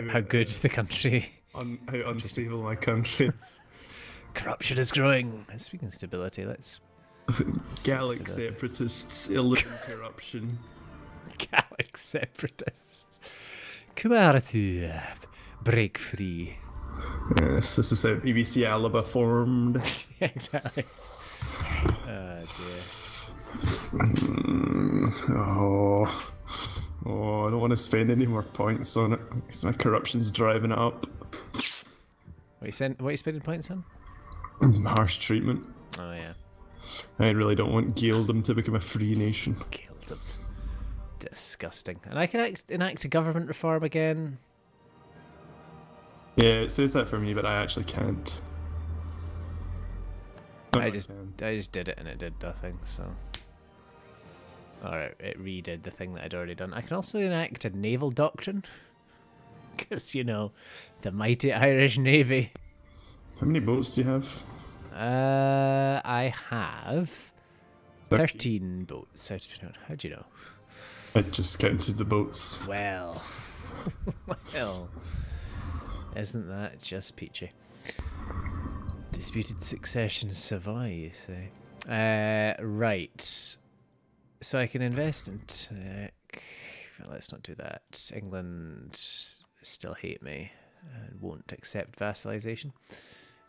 How good the country. How unstable my country is. Corruption is growing. And speaking of stability, let's. Gallic separatists, illusion corruption. Gallic separatists. Come out to break free. Yes, this is how BBC Alaba formed. Yeah, exactly. Oh dear. I don't want to spend any more points on it because my corruption's driving it up. What are you spending points on? Harsh treatment. Oh yeah. I really don't want Gaeldom to become a free nation. Gaeldom. Disgusting. And I can enact a government reform again. Yeah, it says that for me, but I actually can't. I just did it and it did nothing, so. Alright, it redid the thing that I'd already done. I can also enact a naval doctrine. Because, you know, the mighty Irish Navy. How many boats do you have? I have 13 boats. How do you know? I just counted the boats. Well. Well. Isn't that just peachy? Disputed succession Savoy, you say? Right. So I can invest in tech. Let's not do that. England still hate me and won't accept vassalization.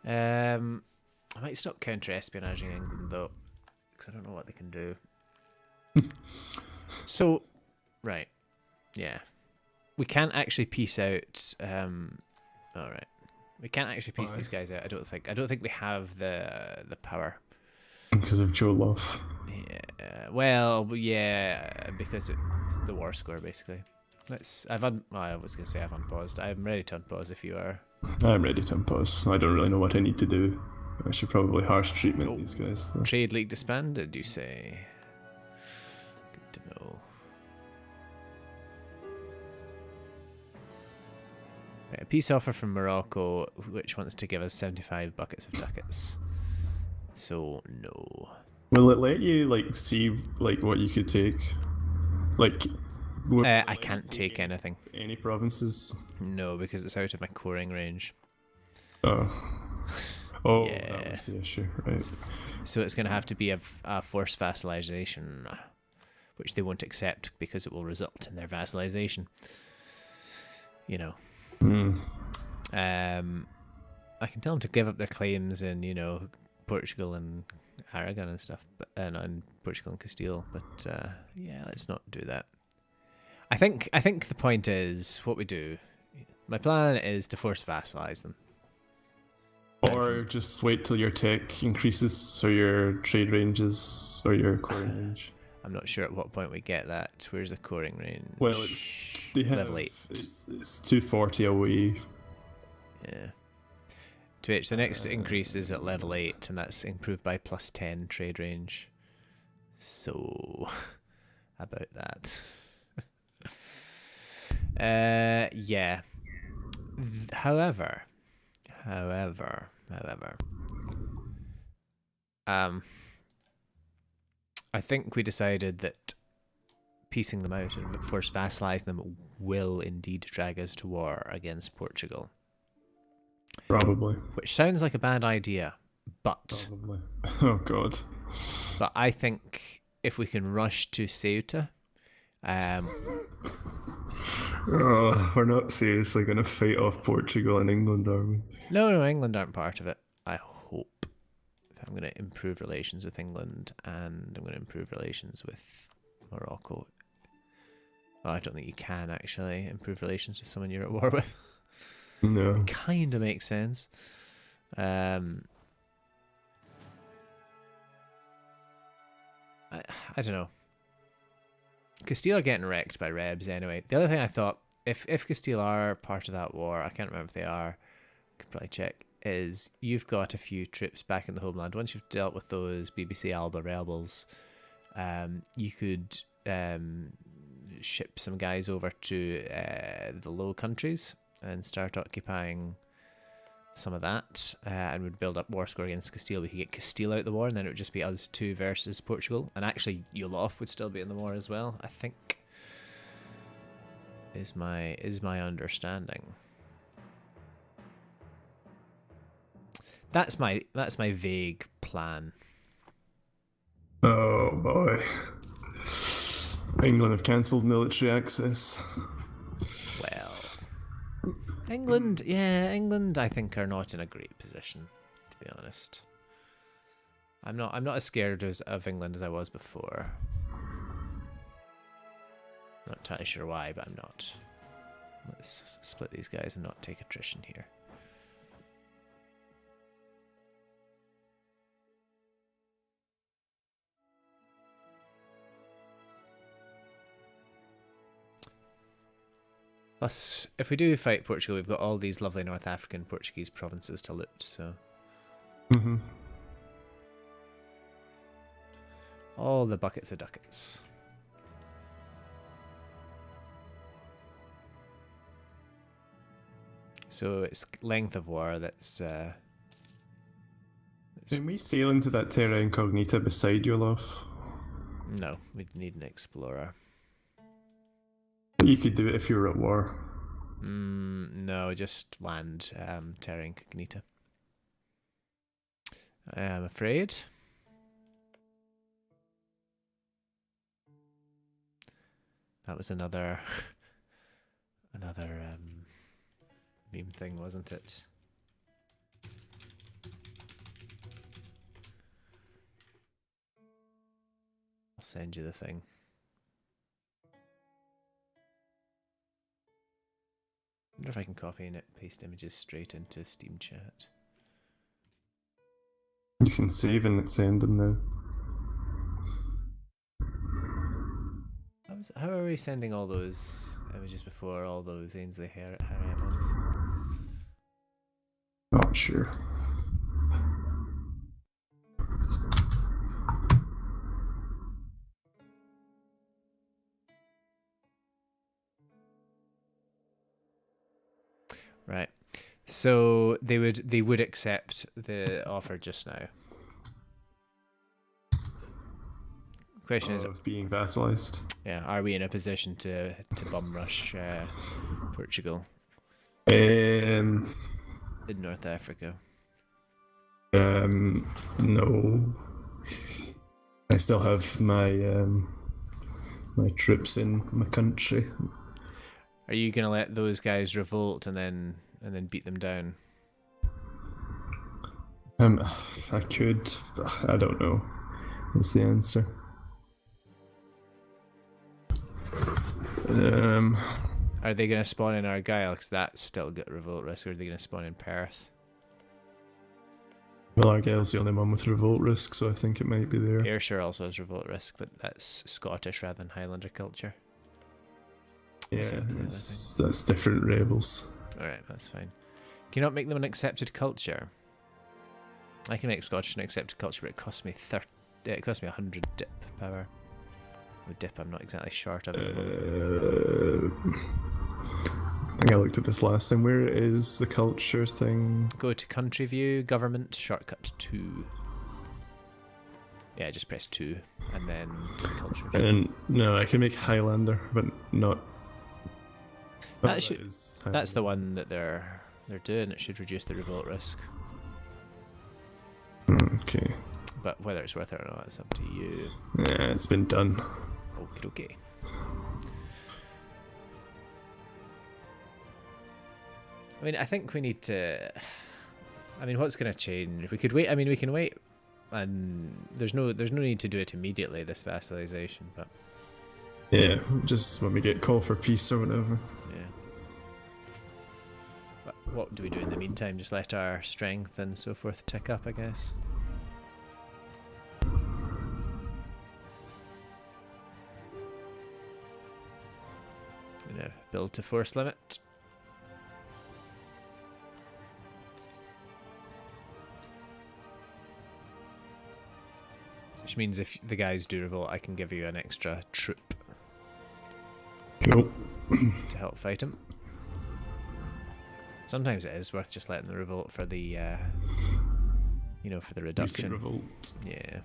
I might stop counter-espionaging England, though, because I don't know what they can do. So, right. Yeah. We can't actually peace out... Alright. We can't actually piece these guys out, I don't think. I don't think we have the power. Because of Joe Love. Yeah. Well, yeah, because of the war score, basically. I was going to say I've unpaused. I'm ready to unpause if you are. I'm ready to unpause. I don't really know what I need to do. I should probably harsh treatment these guys, though. Trade League disbanded, you say? Good to know. Right, a peace offer from Morocco, which wants to give us 75 buckets of ducats. So, no. Will it let you, like, see, like, what you could take? Like... I can't take anything. Any provinces? No, because it's out of my coring range. Oh, yeah. That was the issue, right? So it's going to have to be a forced vassalization, which they won't accept because it will result in their vassalization. You know. I can tell them to give up their claims in, you know, Portugal and Aragon and stuff, but and Portugal and Castile. But yeah, let's not do that. I think the point is what we do. My plan is to force vassalize them, or just wait till your tech increases, or your trade ranges, or your coring range. I'm not sure at what point we get that. Where's the coring range? Well, they have level 8. It's 240 away. Yeah. To which the next increase is at level 8, and that's improved by +10 trade range. So, about that. Yeah. However, I think we decided that piecing them out and force vassalizing them will indeed drag us to war against Portugal. Probably. Which sounds like a bad idea, but... Probably. Oh, God. But I think if we can rush to Ceuta... we're not seriously going to fight off Portugal and England, are we? No, England aren't part of it. I hope. I'm going to improve relations with England, and I'm going to improve relations with Morocco. Well, I don't think you can actually improve relations with someone you're at war with. No. Kind of makes sense. I don't know. Castile are getting wrecked by Rebs anyway. The other thing I thought, if Castile are part of that war, I can't remember if they are, I could probably check, is you've got a few troops back in the homeland. Once you've dealt with those BBC Alba rebels, you could ship some guys over to the Low Countries and start occupying some of that, and would build up war score against Castile. We could get Castile out of the war, and then it would just be us two versus Portugal. And actually, Yolof would still be in the war as well, I think. Is my understanding. That's my vague plan. Oh boy. England have cancelled military access. Well, England I think are not in a great position, to be honest. I'm not as scared of England as I was before. Not entirely sure why, but I'm not. Let's split these guys and not take attrition here. Plus, if we do fight Portugal, we've got all these lovely North African Portuguese provinces to loot, so... All the buckets of ducats. So it's length of war that's... Can we sail into that terra incognita beside Yolof? No, we'd need an explorer. You could do it if you were at war. No, just land terra incognita. I'm afraid. That was another meme thing, wasn't it? I'll send you the thing. I wonder if I can copy and paste images straight into Steam chat. You can save and send them now. How are we sending all those images before all those Ainsley Harriet ones? Not sure. Right. So they would accept the offer just now. Question is, of being vassalized. Yeah, are we in a position to bum rush Portugal In North Africa? No. I still have my my troops in my country. Are you gonna let those guys revolt and then beat them down? I could, but I don't know. That's the answer. Are they going to spawn in Argyle? Because that's still got revolt risk. Or are they going to spawn in Perth? Well, Argyle's the only one with revolt risk, so I think it might be there. Ayrshire also has revolt risk, but that's Scottish rather than Highlander culture. Yeah, that's different rebels. Alright, that's fine. Can you not make them an accepted culture? I can make Scottish an accepted culture, but it costs me 100 dip power. With dip, I'm not exactly short of it. I think I looked at this last time. Where is the culture thing? Go to country view, government, shortcut 2. Yeah, just press 2, and then culture. And no, I can make Highlander, but not. That's the one that they're doing. It should reduce the revolt risk. Okay. But whether it's worth it or not, it's up to you. Yeah, it's been done. Okay. I mean, I think we need to... I mean, what's going to change? We could wait. I mean, we can wait, and there's no need to do it immediately, this vassalization, but... Yeah, just when we get call for peace or whatever. Yeah. But what do we do in the meantime? Just let our strength and so forth tick up, I guess? Build to force limit. Which means if the guys do revolt, I can give you an extra troop. Cool. To help fight them. Sometimes it is worth just letting the revolt for the, for the reduction. Revolt. Yeah.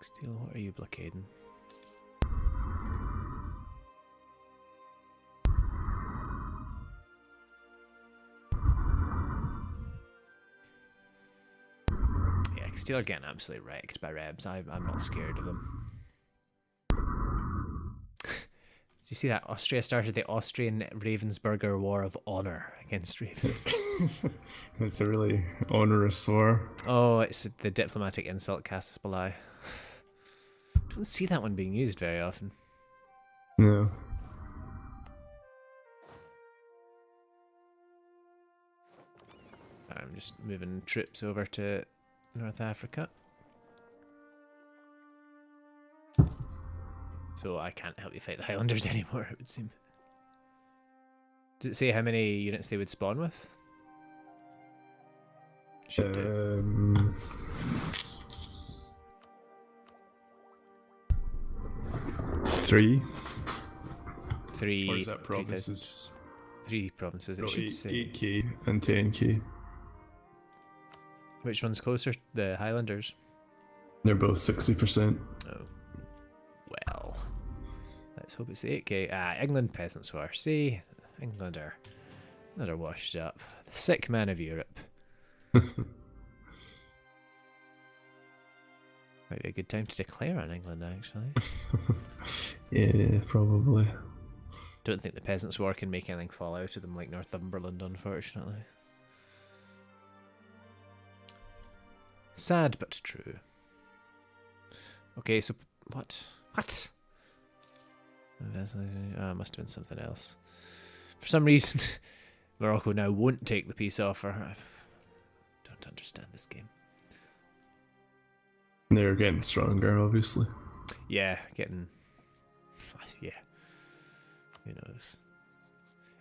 Steel, what are you blockading? Yeah, Steel are getting absolutely wrecked by Rebs. I'm not scared of them. Do you see that? Austria started the Austrian Ravensburger War of Honor against Ravensburg. It's a really onerous war. Oh, it's the diplomatic insult casus belli. Don't see that one being used very often. No. I'm just moving troops over to North Africa. So I can't help you fight the Highlanders anymore, it would seem. Does it say how many units they would spawn with? Should do. 3. 3. Or is that provinces? 3 provinces, it should say. 8k and 10k. Which one's closer? The Highlanders? They're both 60%. Oh. Well. Let's hope it's the 8k. Ah, England Peasants War. See? England are washed up. The sick man of Europe. Might be a good time to declare on England, actually. Yeah, probably. Don't think the Peasants' War can make anything fall out of them like Northumberland, unfortunately. Sad but true. Okay, so what? What? Oh, it must have been something else. For some reason, Morocco now won't take the peace offer. I don't understand this game. They're getting stronger, obviously. Yeah, getting... Yeah. Who knows?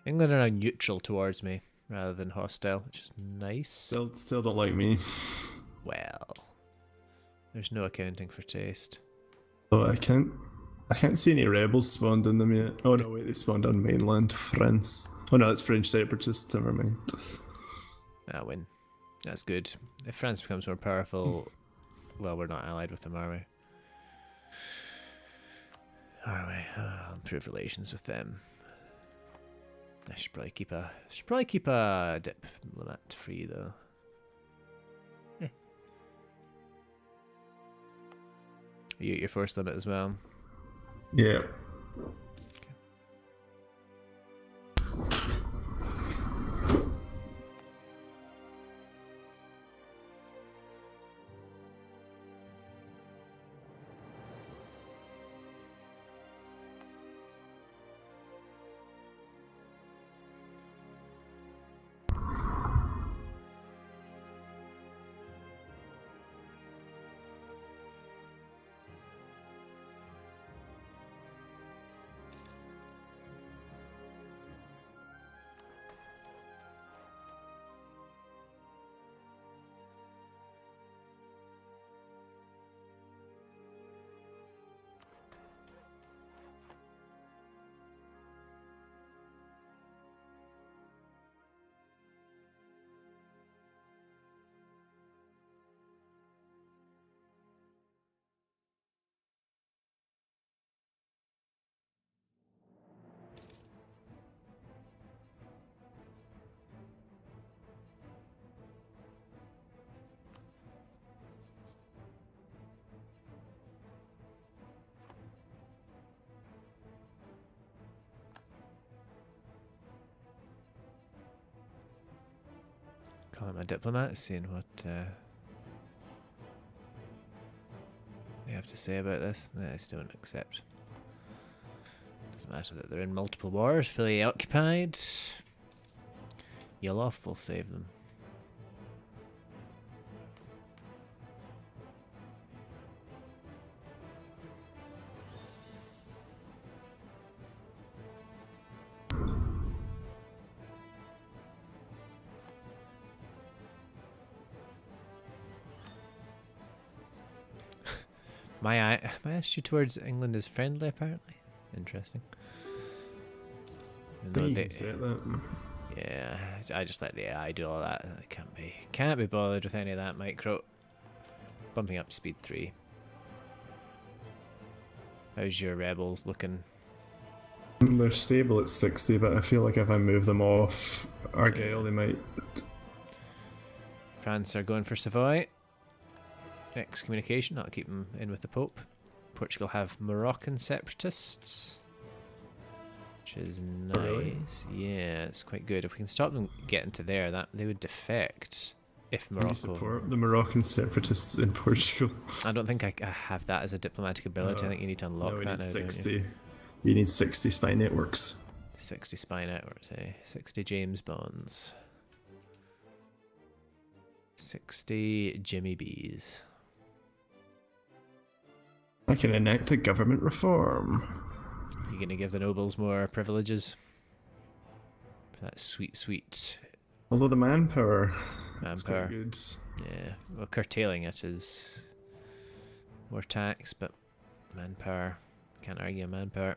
England are now neutral towards me, rather than hostile, which is nice. Still don't like me. Well, there's no accounting for taste. Oh, I can't see any rebels spawned in them yet. Oh no, wait, they spawned on mainland France. Oh no, that's French separatists, never mind. Ah, win. That's good. If France becomes more powerful, well, we're not allied with them, are we? Are we? I'll improve relations with them. I should probably keep a diplomat free though. Are you at your force limit as well? Yeah. Calling my diplomat, seeing what they have to say about this. I still don't accept. Doesn't matter that they're in multiple wars, fully occupied. Yellow will save them. My attitude towards England is friendly, apparently. Interesting. Yeah, I just let the AI do all that. I can't be bothered with any of that micro. Bumping up speed 3. How's your rebels looking? They're stable at 60, but I feel like if I move them off Argyle, they might. France are going for Savoy. Excommunication, that'll keep them in with the Pope. Portugal have Moroccan separatists, which is nice. Really? Yeah, it's quite good. If we can stop them getting to there, that they would defect. If You Morocco, support the Moroccan separatists in Portugal. I don't think I have that as a diplomatic ability. I think you need to unlock No, we that need now. 60. You need 60 spy networks. 60 spy networks, eh? 60 James Bonds. 60 Jimmy Bees. I can enact a government reform. You gonna give the nobles more privileges? That's sweet, sweet Although the manpower, that's manpower. quite good. Yeah, well, curtailing it is more tax, but manpower, can't argue manpower.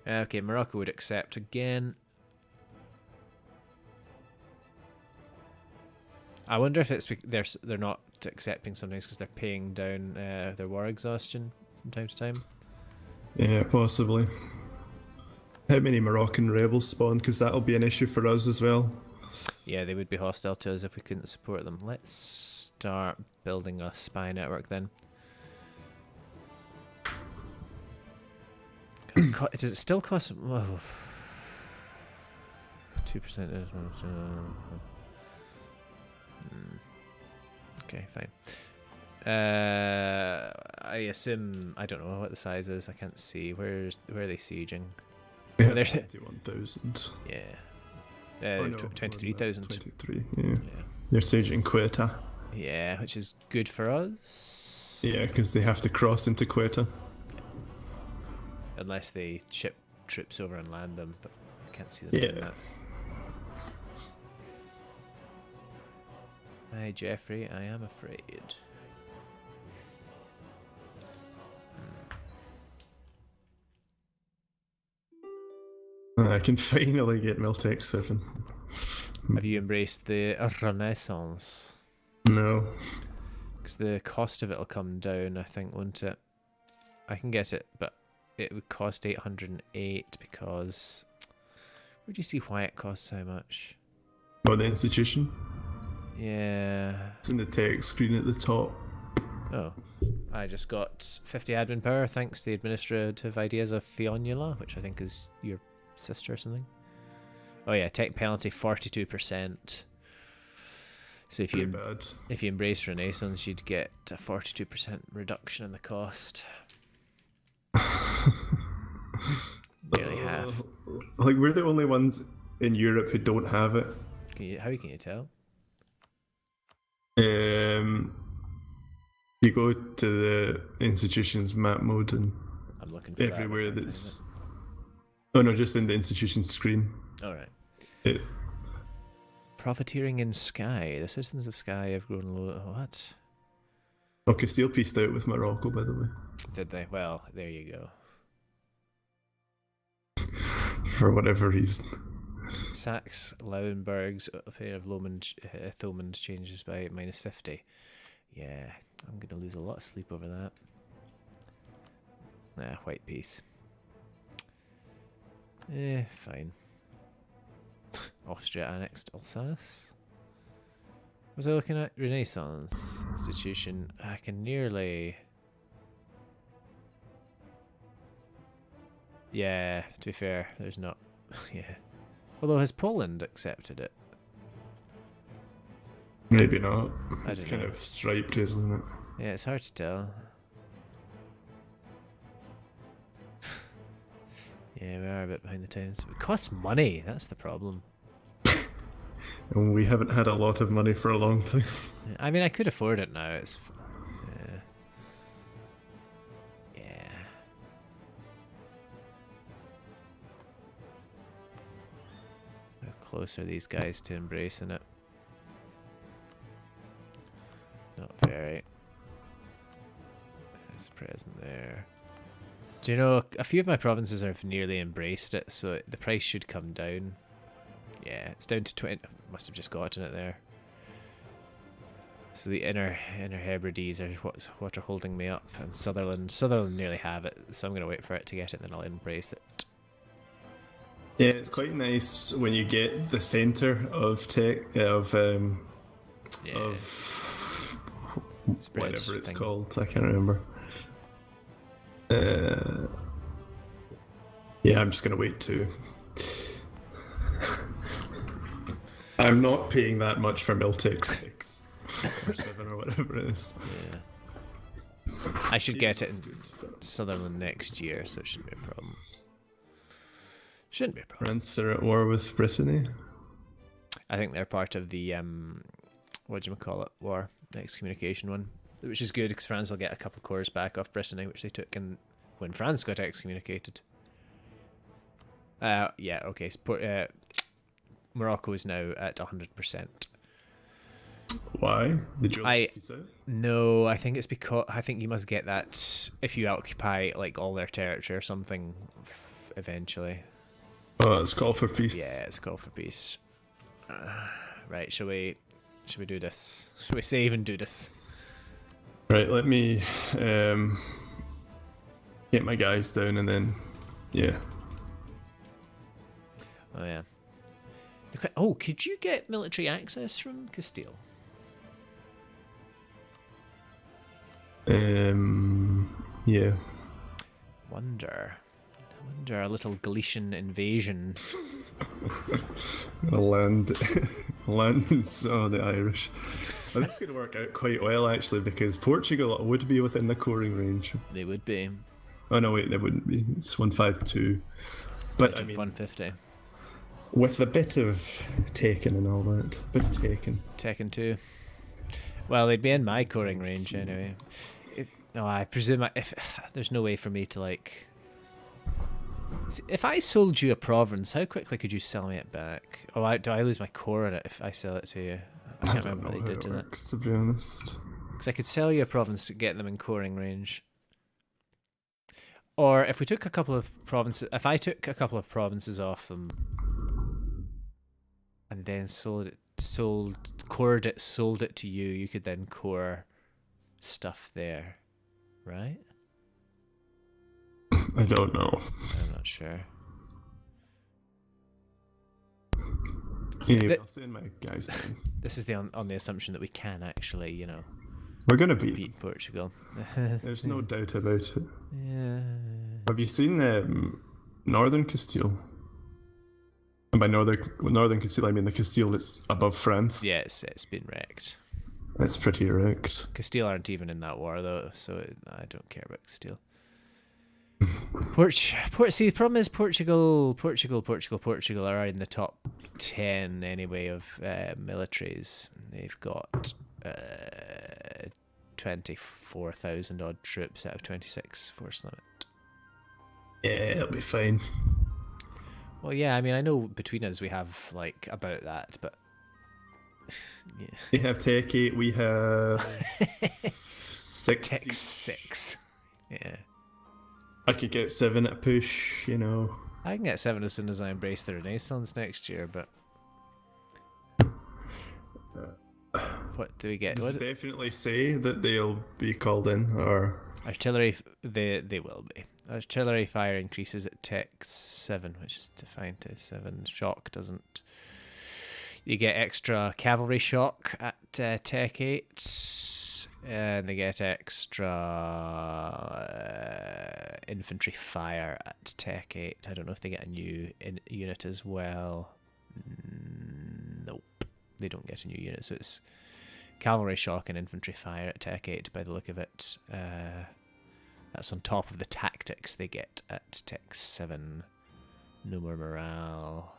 Okay, Morocco would accept again. I wonder if it's they're not accepting sometimes because they're paying down their war exhaustion from time to time. Yeah, possibly. How many Moroccan rebels spawn? Because that'll be an issue for us as well. Yeah, they would be hostile to us if we couldn't support them. Let's start building a spy network then. Does it still cost? 2%. Okay, fine. I assume I don't know what the size is. I can't see. Where are they sieging? Yeah, Oh, there's 21,000. yeah. Oh, no, 23,000. 23, yeah. Yeah. They're sieging Quetta. Yeah, which is good for us. Yeah, because they have to cross into Quetta. Unless they ship troops over and land them, but I can't see them doing that. Hi, Jeffrey. I am afraid. I can finally get Miltech 7. Have you embraced the Renaissance? No. Because the cost of it will come down, I think, won't it? I can get it, but it would cost 808 because... Where do you see why it costs so much? Oh, the institution? Yeah. It's in the text screen at the top. Oh. I just got 50 admin power thanks to the administrative ideas of Theonula, which I think is your sister or something. Oh yeah, tech penalty 42%. So if you embrace Renaissance, you'd get a 42% reduction in the cost. Nearly half. Like, we're the only ones in Europe who don't have it. How can you tell? You go to the institution's map mode and I'm looking for everywhere that's... Oh no, just in the institution screen. Alright. It... Profiteering in Skye. The citizens of Skye have grown low. What? Oh, Castile pieced out with Morocco, by the way. Did they? Well, there you go. For whatever reason. Saxe, Lauenburg's pair of Thomond changes by -50. Yeah, I'm going to lose a lot of sleep over that. Nah, white piece. Fine. Austria annexed Alsace. Was I looking at Renaissance institution? I can nearly... Yeah, to be fair, there's not... yeah. Although has Poland accepted it? Maybe not. I It's don't kind know. of striped, isn't it? Yeah, it's hard to tell. Yeah, we are a bit behind the times. It costs money, that's the problem. And we haven't had a lot of money for a long time. I mean, I could afford it now. It's... yeah. How close are these guys to embracing it? Not very. It's present there. Do you know, a few of my provinces have nearly embraced it, so the price should come down. Yeah, it's down to 20. Must have just gotten it there. So the inner Hebrides are what are holding me up, and Sutherland nearly have it. So I'm gonna wait for it to get it, and then I'll embrace it. Yeah, it's quite nice when you get the center of tech of whatever it's called. I can't remember. Yeah, I'm just gonna wait too. I'm not paying that much for Miltech 6 or 7 or whatever it is. Yeah. I should get it in Sutherland next year, so it shouldn't be a problem. Shouldn't be a problem. France are at war with Brittany. I think they're part of the war, the excommunication one, which is good because France will get a couple of cores back off Brittany, which they took when France got excommunicated. Yeah, okay. So Morocco is now at 100%. Why? Did you No, I think it's because I think you must get that if you occupy like all their territory or something eventually. Oh, it's call for peace. Yeah, it's call for peace. Right, shall we do this? Shall we save and do this? Right, let me get my guys down and then yeah. Oh yeah. Oh, could you get military access from Castile? Yeah. Wonder a little Galician invasion. A land oh, the Irish. Well, that's going to work out quite well actually, because Portugal would be within the coring range. They would be. Oh no, wait, they wouldn't be. It's 152. But I mean, 150. With a bit of taken and all that. Bit taken. Taken 2. Well, they'd be in my coring range anyway. No, I presume if there's no way for me to like. If I sold you a province, how quickly could you sell me it back? Oh, do I lose my core in it if I sell it to you? I can't remember what they did to that. To be honest, because I could sell you a province to get them in coring range. Or if we took a couple of provinces, if I took a couple of provinces off them, and then sold it to you, you could then core stuff there, right? I don't know. I'm not sure. Yeah, I'll send my guys down. This is on the assumption that we can actually, we're gonna beat Portugal. There's no doubt about it. Yeah. Have you seen Northern Castile? And by Northern Castile, I mean the Castile that's above France. Yeah, it's been wrecked. That's pretty wrecked. Castile aren't even in that war though, so I don't care about Castile. See, the problem is Portugal are in the top 10 anyway of militaries. They've got 24,000 odd troops out of 26 force limit. Yeah, it'll be fine. Well, yeah, I mean, I know between us we have like about that, but yeah. They have Tech 8, we have 6. Tech 6. Yeah. I could get 7 at a push, I can get 7 as soon as I embrace the Renaissance next year, but what do we get? Does it definitely say that they'll be called in, or artillery? They will be. Artillery fire increases at Tech 7, which is defined to 7. Shock doesn't. You get extra cavalry shock at Tech 8, and they get extra infantry fire at Tech 8. I don't know if they get a new unit as well. Nope, they don't get a new unit, so it's cavalry shock and infantry fire at Tech 8 by the look of it. That's on top of the tactics they get at Tech 7. No more morale.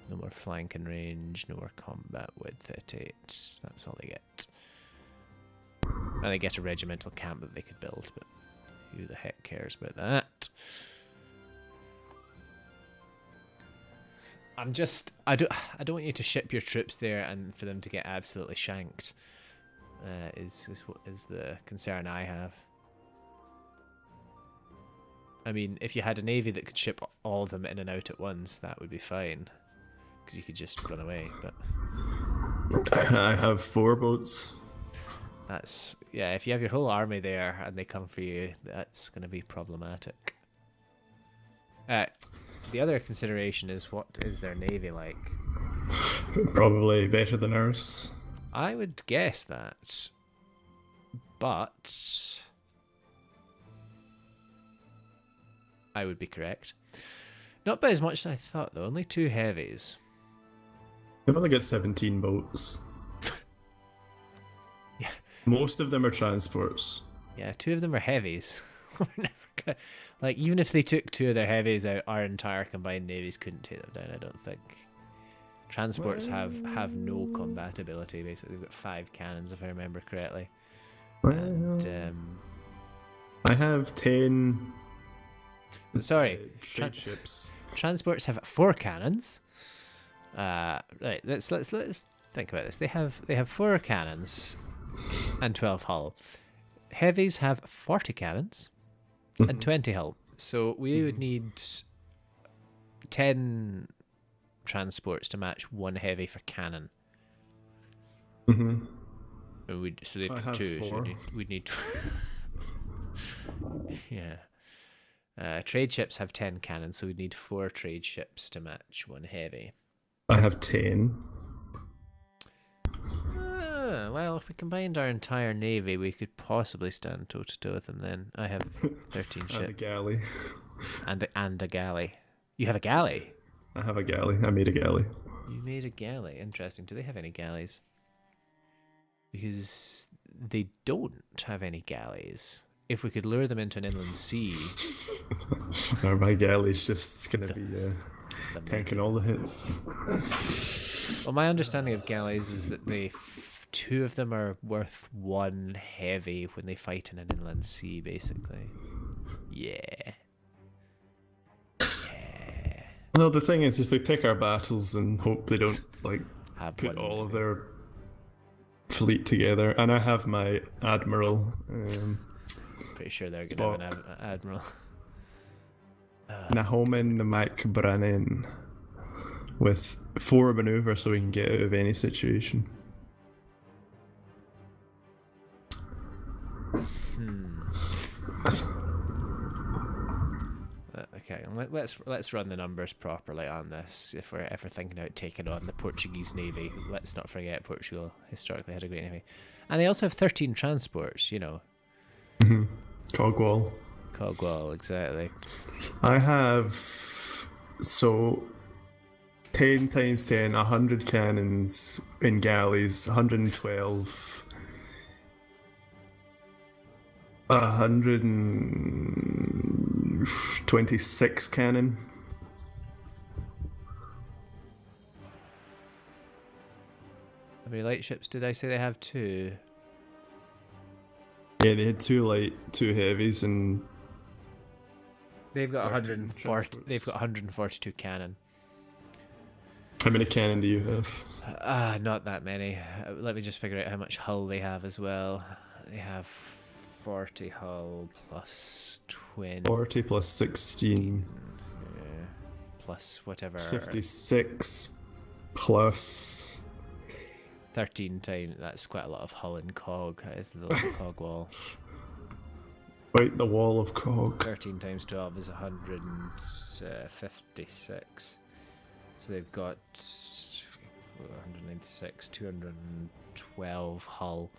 No more flank and range, no more combat width at 8. That's all they get. And they get a regimental camp that they could build, but who the heck cares about that? I don't want you to ship your troops there and for them to get absolutely shanked. Is the concern I have. I mean, if you had a navy that could ship all of them in and out at once, that would be fine. Because you could just run away, but I have 4 boats. That's yeah. If you have your whole army there and they come for you, that's going to be problematic. The other consideration is what is their navy like? Probably better than ours. I would guess that, but I would be correct. Not by as much as I thought, though. Only 2 heavies. They've only got 17 boats. Yeah. Most of them are transports. Yeah, 2 of them are heavies. Like, even if they took 2 of their heavies out, our entire combined navies couldn't take them down, I don't think. Transports have no combat ability, basically. They've got 5 cannons, if I remember correctly. And, I have 10... Sorry. trade ships. Transports have 4 cannons. Right, let's think about this. They have 4 cannons and 12 hull. Heavies have 40 cannons and 20 hull. So we would need 10 transports to match 1 heavy for cannon. Mm-hmm. And so they've got 2. So we'd need yeah. Trade ships have 10 cannons, so we'd need 4 trade ships to match 1 heavy. I have 10. Well, if we combined our entire navy, we could possibly stand toe to toe with them. Then I have 13 ships And a galley. and a galley. You have a galley. I have a galley. I made a galley. You made a galley. Interesting. Do they have any galleys? Because they don't have any galleys. If we could lure them into an inland sea, Or my galley's just gonna be tanking all the hits. well, my understanding of galleys is that 2 of them are worth 1 heavy when they fight in an inland sea, basically. Yeah. Well, the thing is, if we pick our battles and hope they don't Have put one. all of their fleet together, and I have my admiral. Pretty sure they're going to have an admiral. Nahomin MacBrannan with 4 maneuver so we can get out of any situation. Okay, let's run the numbers properly on this. If we're ever thinking about taking on the Portuguese navy, let's not forget Portugal historically had a great navy, and they also have 13 transports. You know, Cogwall. Cogwall, exactly. I have 10 times 10, 100 cannons in galleys, 112. 126 cannon. How many light ships did I say they have? 2. Yeah, they had 2 light, 2 heavies, and They've got 13 140. They've got 142 cannon. how many cannon do you have? Not that many. Let me just figure out how much hull they have as well. They have 40 hull plus 20. 40 plus 16. Yeah, plus whatever. It's 56 plus 13 times. That's quite a lot of hull and cog. That is the little cog wall. Right, the wall of cog. 13 times 12 is 156. So they've got 196, 212 hull.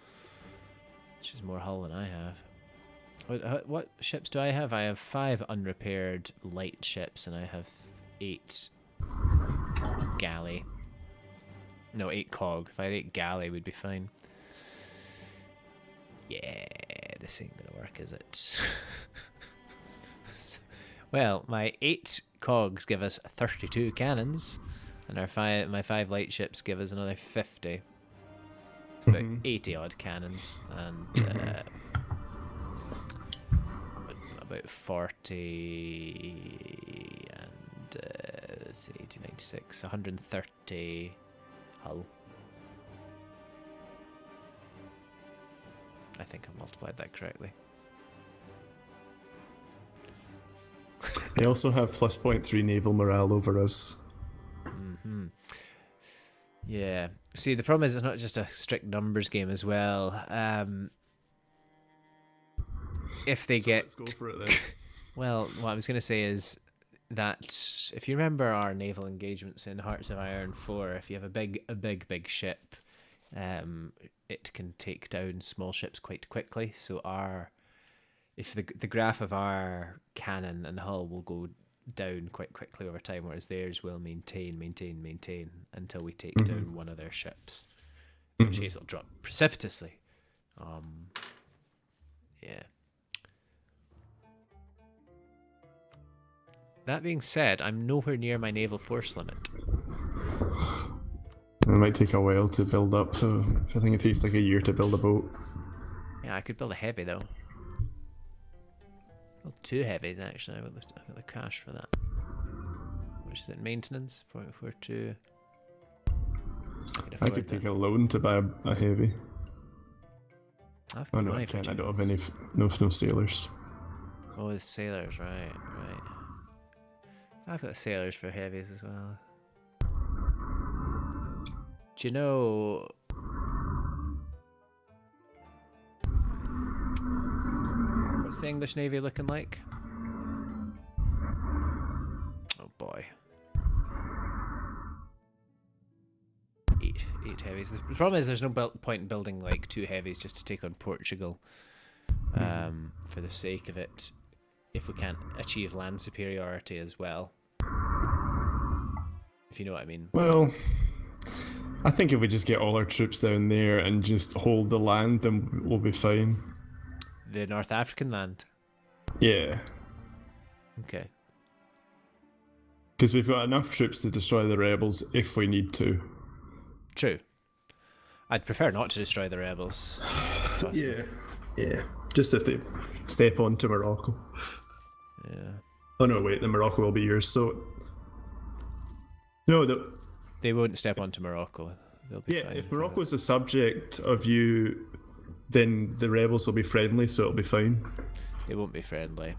Which is more hull than I have. What ships do I have? I have 5 unrepaired light ships, and I have 8 galley. No, 8 cog. If I had 8 galley, we'd be fine. Yeah, this ain't gonna work, is it? Well, my 8 cogs give us 32 cannons, and my 5 light ships give us another 50. It's about 80 odd cannons, and about 40 and let's see, 296, 130 hull. I think I've multiplied that correctly. They also have plus 0.3 naval morale over us. Yeah. See, the problem is it's not just a strict numbers game as well. If they get... Let's go for it then. Well, what I was going to say is that if you remember our naval engagements in Hearts of Iron 4, if you have a big ship, it can take down small ships quite quickly. So if the graph of our cannon and hull will go down quite quickly over time, whereas theirs will maintain until we take down one of their ships, in which case it'll drop precipitously. Yeah. That being said, I'm nowhere near my naval force limit. It might take a while to build up, so I think it takes like a year to build a boat. Yeah, I could build a heavy though. Well, 2 heavies actually. I've got the cash for that. Which is it? Maintenance? 442. I could take a loan to buy a heavy. I've Oh got no, money I for can't. I two. don't have any. No sailors. Oh, the sailors, right. I've got sailors for heavies as well. Do you know... What's the English Navy looking like? Oh boy. 8 heavies. The problem is there's no point in building like 2 heavies just to take on Portugal for the sake of it, if we can't achieve land superiority as well. If you know what I mean. Well, I think if we just get all our troops down there and just hold the land, then we'll be fine. The North African land. Yeah. Okay. Because we've got enough troops to destroy the rebels if we need to. True. I'd prefer not to destroy the rebels. Yeah. Just if they step onto Morocco. Yeah. Oh no, wait, the Morocco will be yours, so... No, They won't step onto Morocco. They'll be fine. If Morocco's the subject of you, then the rebels will be friendly, so it'll be fine. They won't be friendly.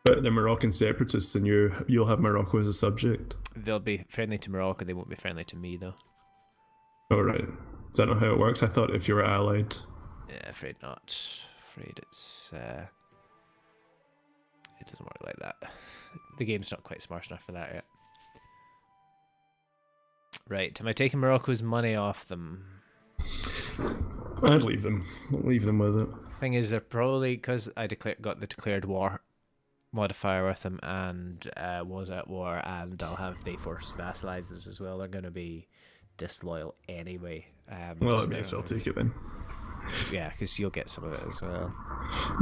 But the Moroccan separatists, and you'll have Morocco as a subject. They'll be friendly to Morocco. They won't be friendly to me, though. Oh, right. Is that not how it works? I thought if you were allied... Yeah, afraid not. Afraid it's... It doesn't work like that. The game's not quite smart enough for that yet. Right, am I taking Morocco's money off them? I'd leave them. I'll leave them with it. Thing is, they're probably, because I got the declared war modifier with them and was at war, and I'll have the force-vassalise as well. They're going to be disloyal anyway. Well, I may as well take it then. Yeah, because you'll get some of it as well.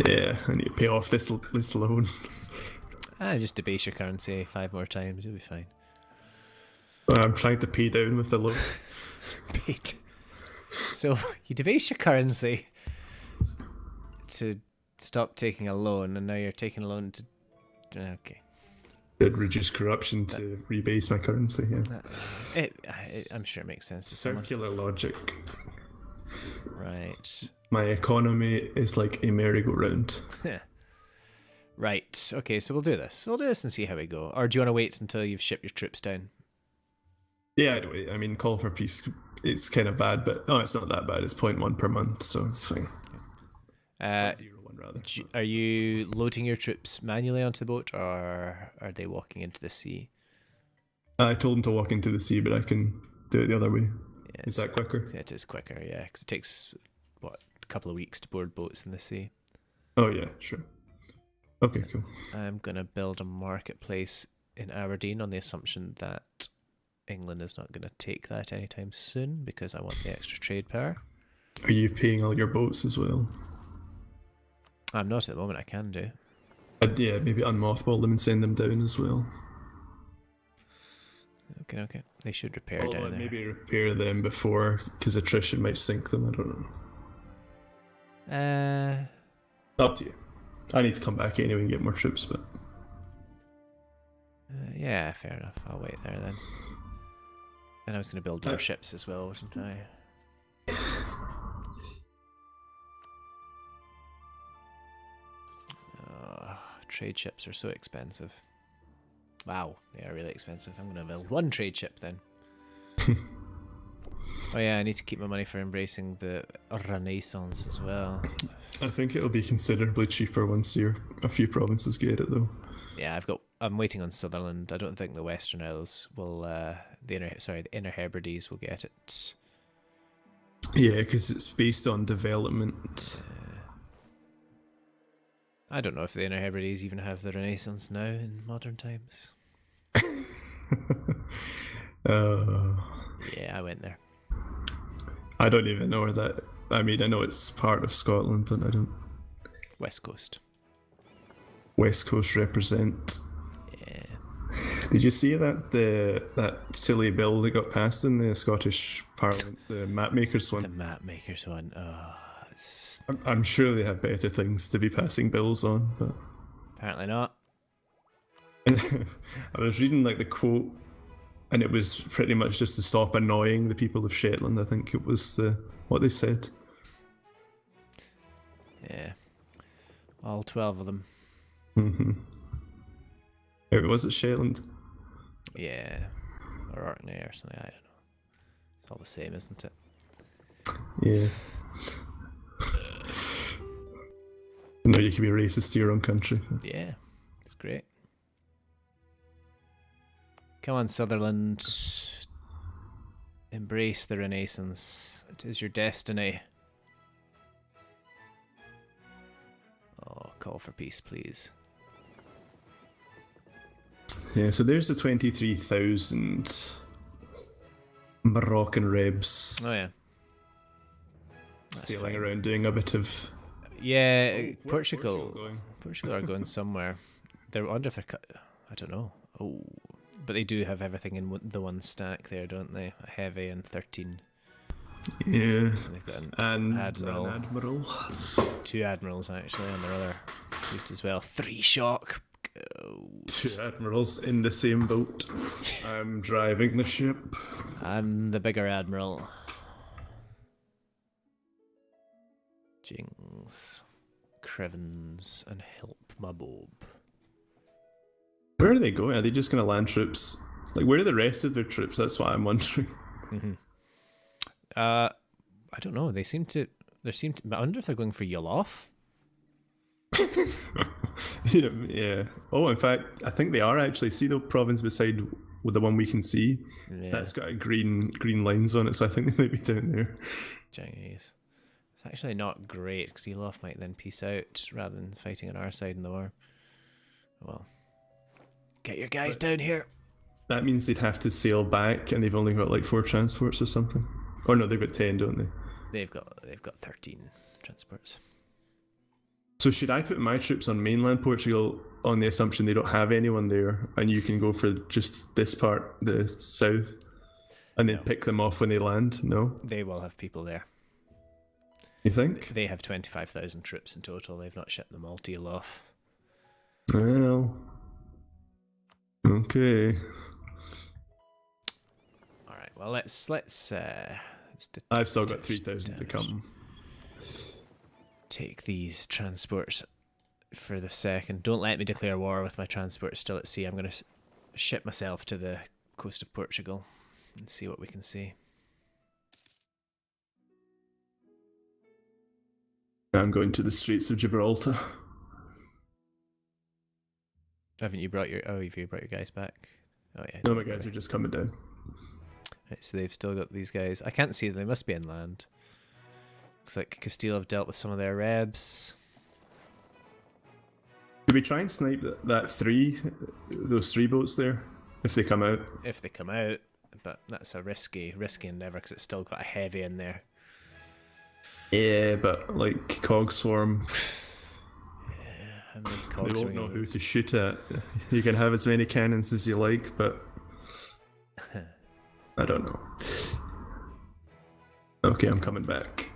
Yeah, I need to pay off this loan. Just debase your currency 5 more times, you'll be fine. I'm trying to pay down with the loan. Paid. So you debase your currency to stop taking a loan, and now you're taking a loan to... Okay. It'd reduce corruption to rebase my currency, yeah. I'm sure it makes sense to someone. Circular logic. Right. My economy is like a merry-go-round. Right. Okay, so we'll do this. We'll do this and see how we go. Or do you want to wait until you've shipped your troops down? Yeah, I'd wait. I mean, call for peace, it's kind of bad, but no, it's not that bad. It's 0.1 per month, so it's fine. 0.01 rather. Are you loading your troops manually onto the boat, or are they walking into the sea? I told them to walk into the sea, but I can do it the other way. Yeah, Is that quicker? It is quicker, yeah, because it takes, a couple of weeks to board boats in the sea. Oh, yeah, sure. Okay, cool. I'm going to build a marketplace in Aberdeen on the assumption that England is not going to take that anytime soon, because I want the extra trade power. Are you paying all your boats as well? I'm not at the moment, I can do. Yeah, maybe unmothball them and send them down as well. Okay. They should repair Although down there. maybe repair them before, because attrition might sink them, I don't know. Up to you. I need to come back anyway and get more troops, but... yeah, fair enough. I'll wait there then. Then I was going to build more ships as well, wasn't I? Trade ships are so expensive. Wow, they are really expensive. I'm going to build 1 trade ship then. Oh yeah, I need to keep my money for embracing the Renaissance as well. I think it'll be considerably cheaper once a few provinces get it, though. Yeah, I'm waiting on Sutherland. I don't think the Western Isles will. The Inner Hebrides will get it. Yeah, because it's based on development. I don't know if the Inner Hebrides even have the Renaissance now in modern times. Yeah, I went there. I don't even know where that. I mean, I know it's part of Scotland, but I don't. West Coast. West Coast represent. Yeah. Did you see that silly bill that got passed in the Scottish Parliament, the map makers one? The map makers one. Oh, I'm sure they have better things to be passing bills on, but apparently not. I was reading like the quote, and it was pretty much just to stop annoying the people of Shetland. I think it was what they said. Yeah, all 12 of them. Mm-hmm. Was it Shetland? Yeah, or Orkney or something. I don't know. It's all the same, isn't it? Yeah. No, you can be racist to your own country. Yeah, it's great. Come on, Sutherland. Embrace the Renaissance. It is your destiny. Oh, call for peace, please. Yeah, so there's the 23,000 Moroccan rebs. Oh, yeah. That's sailing fine. around doing a bit of. Yeah, Oh, Portugal. going? Portugal are going somewhere. They're wonder if they're I don't know. Oh, but they do have everything in the one stack there, don't they? A heavy and 13. Yeah. And they've got And admiral. an admiral. 2 admirals actually on their other fleet as well. 3 shock. Go. 2 admirals in the same boat. I'm driving the ship. I'm the bigger admiral. Jings, Crevens, and help my bob. Where are they going? Are they just going to land troops? Like, where are the rest of their troops? That's what I'm wondering. Mm-hmm. I don't know. They seem to. I wonder if they're going for Yolof. Yeah. Oh, in fact, I think they are actually. See the province beside with the one we can see? Yeah. That's got a green lines on it, so I think they might be down there. Chinese. It's actually not great because Yolof might then peace out rather than fighting on our side in the war. Well, get your guys down here. That means they'd have to sail back, and they've only got like 4 transports or something. Or no, they've got 10, don't they? They've got 13 transports. So should I put my troops on mainland Portugal on the assumption they don't have anyone there, and you can go for just this part, the south, and then No. pick them off when they land? No? They will have people there. You think? They have 25,000 troops in total. They've not shipped them all to Yolof. Well, okay. All right. Well, let's I've still got 3,000 to come. Take these transports for the second. Don't let me declare war with my transports still at sea. I'm going to ship myself to the coast of Portugal and see what we can see. I'm going to the Straits of Gibraltar. Haven't you brought your... Oh, have you brought your guys back? Oh, yeah. No, my guys are just coming down. Right, so they've still got these guys. I can't see them. They must be inland. Looks like Castile have dealt with some of their rebs. Should we try and snipe those 3 boats there, if they come out? If they come out. But that's a risky endeavour because it's still got a heavy in there. Yeah, but like Cog Swarm, How many they cogs are won't we know gonna who use? to shoot at. You can have as many cannons as you like, but I don't know. Okay, I'm coming back.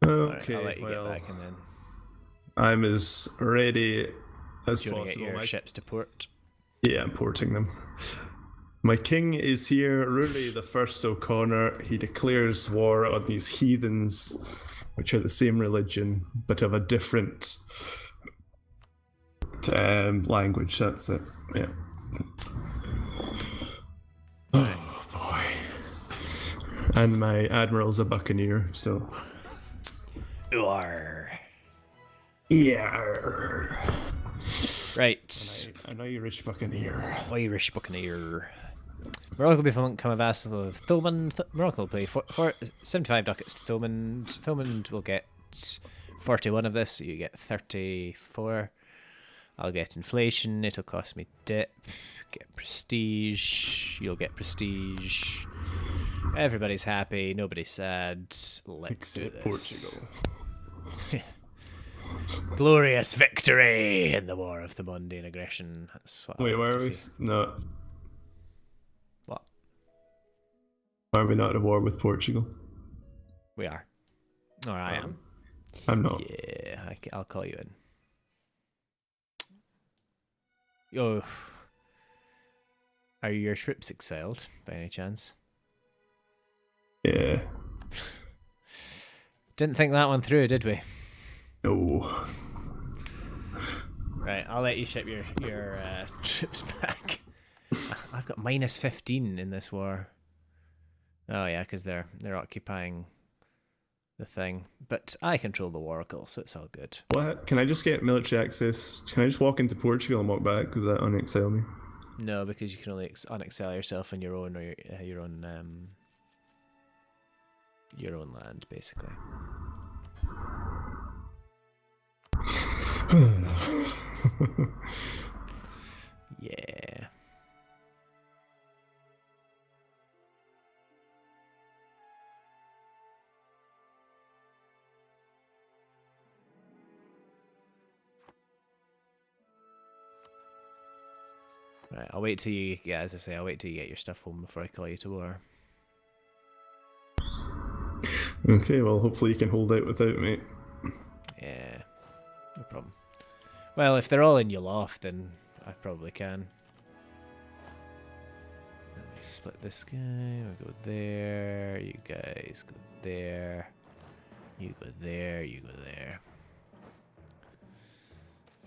Okay, I'll let you well, get back and then I'm as ready as do you want to possible. get your ships to port. Yeah, I'm porting them. My king is here, Ruli the First O'Connor. He declares war on these heathens, which are the same religion, but of a different language. That's it. Yeah. Oh boy. And my admiral's a buccaneer, so. Roar. Yeah. Right. An Irish buccaneer. Irish buccaneer. Morocco will become a vassal of Thomond. Morocco will pay 75 ducats to Thomond. Thomond will get 41 of this, so you get 34. I'll get inflation. It'll cost me dip. Get prestige. You'll get prestige. Everybody's happy. Nobody's sad. Let's do this. Portugal. Glorious victory in the War of the Mundane Aggression. That's what. Wait, why are we not? What? Why are we not at war with Portugal? We are. Or I am. I'm not. Yeah, I'll call you in. Oh, are your troops exiled by any chance? Yeah. Didn't think that one through, did we? No. Right, I'll let you ship your troops back. I've got minus 15 in this war. Oh yeah, because they're occupying the thing. But I control the Oracle, so it's all good. What? Can I just get military access? Can I just walk into Portugal and walk back? Would that unexcel me? No, because you can only unexcel yourself on your own or your own land, basically. Yeah. Right, I'll wait till you, yeah, as I say, I'll wait till you get your stuff home before I call you to war. Okay, well, hopefully you can hold out without me. Yeah, no problem. Well, if they're all in your loft, then I probably can. Let me split this guy. We'll go there. You guys go there. You go there. You go there.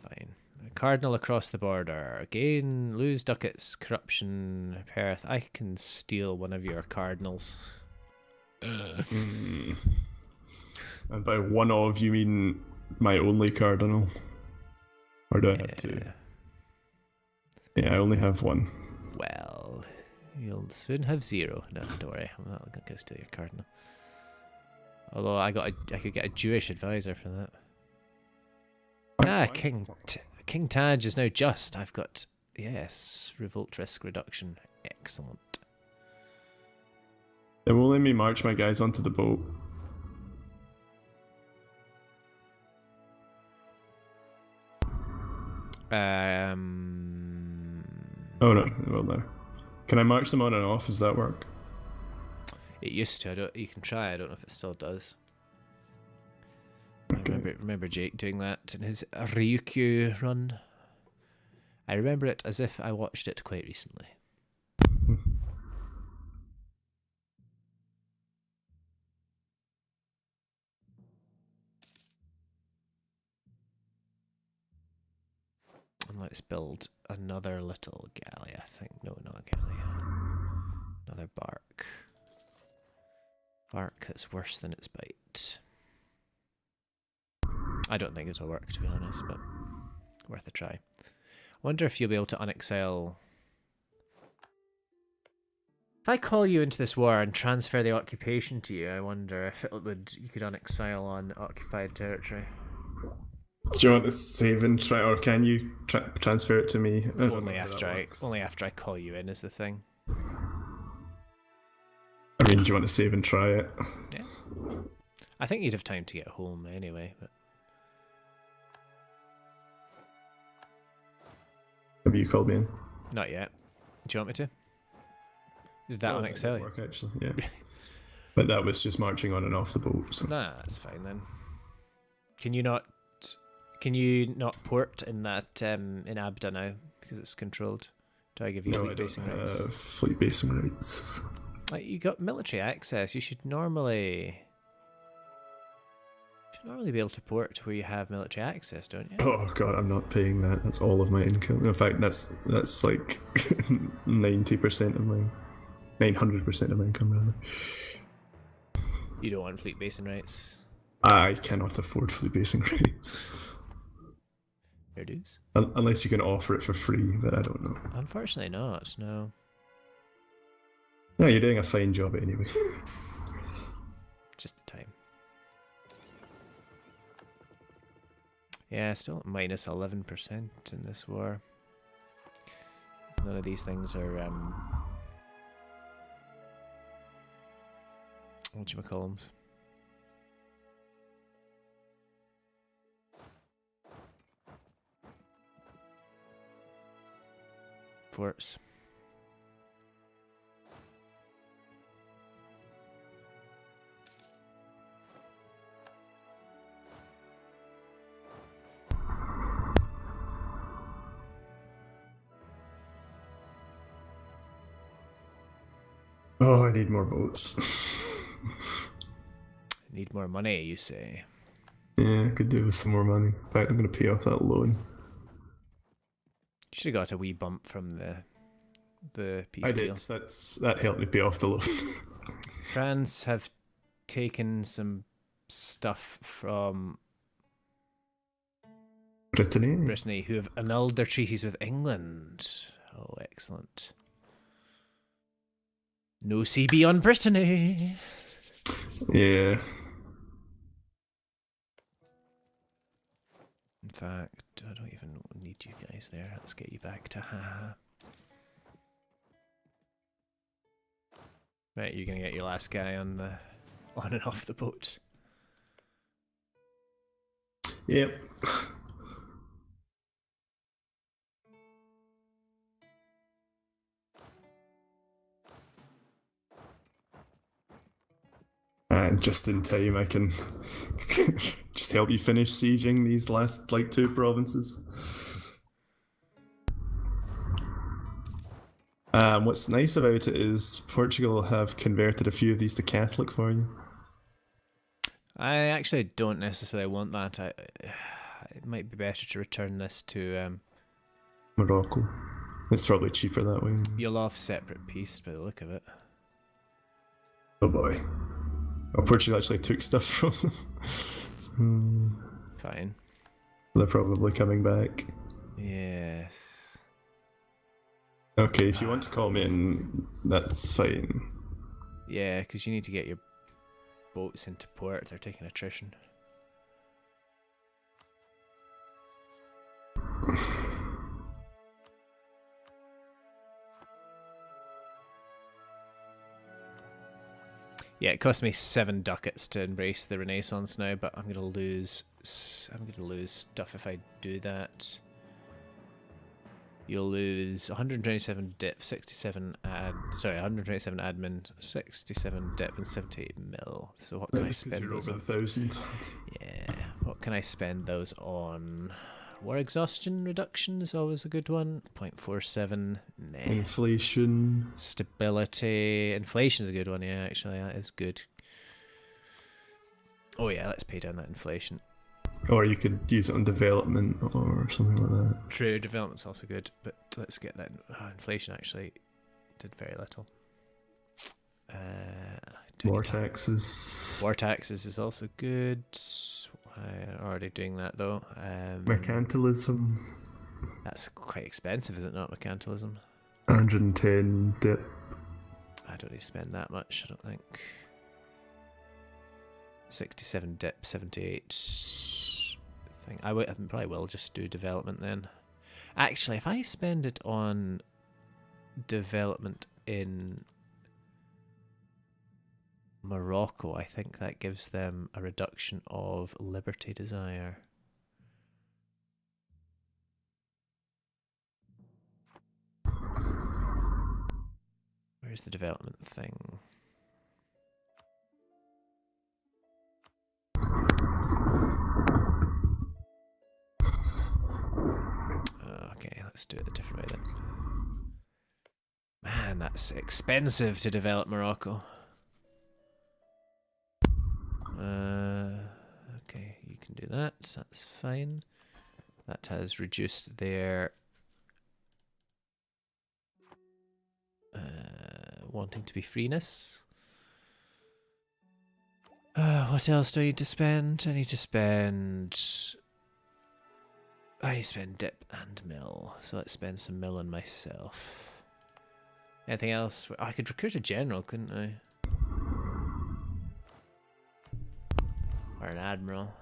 Fine. Cardinal across the border. Gain, lose ducats, corruption, Perth. I can steal one of your cardinals. And by one of, you mean my only cardinal? Or do I have two? Yeah, I only have one. Well, you'll soon have zero. No, don't worry. I'm not going to steal your cardinal. Although I could get a Jewish advisor for that. King Taj is now just. I've got, yes, revolt risk reduction. Excellent. It will let me march my guys onto the boat. Oh no, well no. Can I march them on and off? Does that work? It used to. You can try. I don't know if it still does. Okay. I remember Jake doing that in his Ryukyu run. I remember it as if I watched it quite recently. And let's build another little galley, I think. No, not a galley. Another bark. Bark that's worse than its bite. I don't think it'll work, to be honest, but worth a try. I wonder if you'll be able to unexcel. If I call you into this war and transfer the occupation to you, I wonder if you could unexcel on occupied territory. Do you want to save and try, or can you transfer it to me? Only after I call you in is the thing. I mean, do you want to save and try it? Yeah. I think you'd have time to get home anyway, but. Have you called me in? Not yet. Do you want me to? Did that unexcel you? Work actually, yeah. But that was just marching on and off the boat. So. Nah, that's fine then. Can you not port in that in Abda now because it's controlled? Do I give you fleet basing rights? Fleet basing rights. Like, you got military access. You should normally be able to port to where you have military access, don't you? Oh god, I'm not paying that. That's all of my income. In fact, that's like 90% of my 900% of my income rather. You don't want fleet basing rights. I cannot afford fleet basing rates. Fair dues. Unless you can offer it for free, but I don't know. Unfortunately not, no. No, you're doing a fine job anyway. Just the time. Yeah, still at minus 11% in this war. None of these things are, whatchamacallums. Forts. Oh, I need more boats. Need more money, you say? Yeah, I could do with some more money. In fact, I'm going to pay off that loan. You should have got a wee bump from the peace I deal. did. That helped me pay off the loan. France have taken some stuff from Brittany, who have annulled their treaties with England. Oh, excellent. No CB on Brittany. Yeah. In fact, I don't even need you guys there. Let's get you back to haha. Right, you're gonna get your last guy on and off the boat. Yep. And just in time, I can just help you finish sieging these last, like, 2 provinces. What's nice about it is Portugal have converted a few of these to Catholic for you. I actually don't necessarily want that. It might be better to return this to Morocco. It's probably cheaper that way. You'll off separate peace by the look of it. Oh boy. Oh, Portugal actually took stuff from them. Fine. They're probably coming back. Yes. Okay, if you want to call me in, that's fine. Yeah, because you need to get your boats into port. They're taking attrition. Yeah, it cost me 7 ducats to embrace the Renaissance now, but I'm gonna lose stuff if I do that. You'll lose 127 dip, 127 admin, 67 dip, and 78 mil. So what can I spend you're those over on? 1,000. Yeah, what can I spend those on? War exhaustion reduction is always a good one. 0.47. Nah. Inflation. Stability. Inflation's a good one, yeah, actually. That is good. Oh, yeah, let's pay down that inflation. Or you could use it on development or something like that. True, development's also good, but let's get that. Inflation actually did very little. War taxes. War taxes is also good. I'm already doing that though. Mercantilism. That's quite expensive, is it not? Mercantilism. 110 dip. I don't need to spend that much, I don't think. 67 dip, 78. I probably will just do development then. Actually, if I spend it on development in Morocco, I think that gives them a reduction of liberty desire. Where's the development thing? Okay, let's do it a different way then. Man, that's expensive to develop Morocco. Okay, you can do that. That's fine. That has reduced their wanting to be freeness. What else do I need to spend? I need to spend dip and mill. So let's spend some mill on myself. Anything else? I could recruit a general, couldn't I? Or an admiral.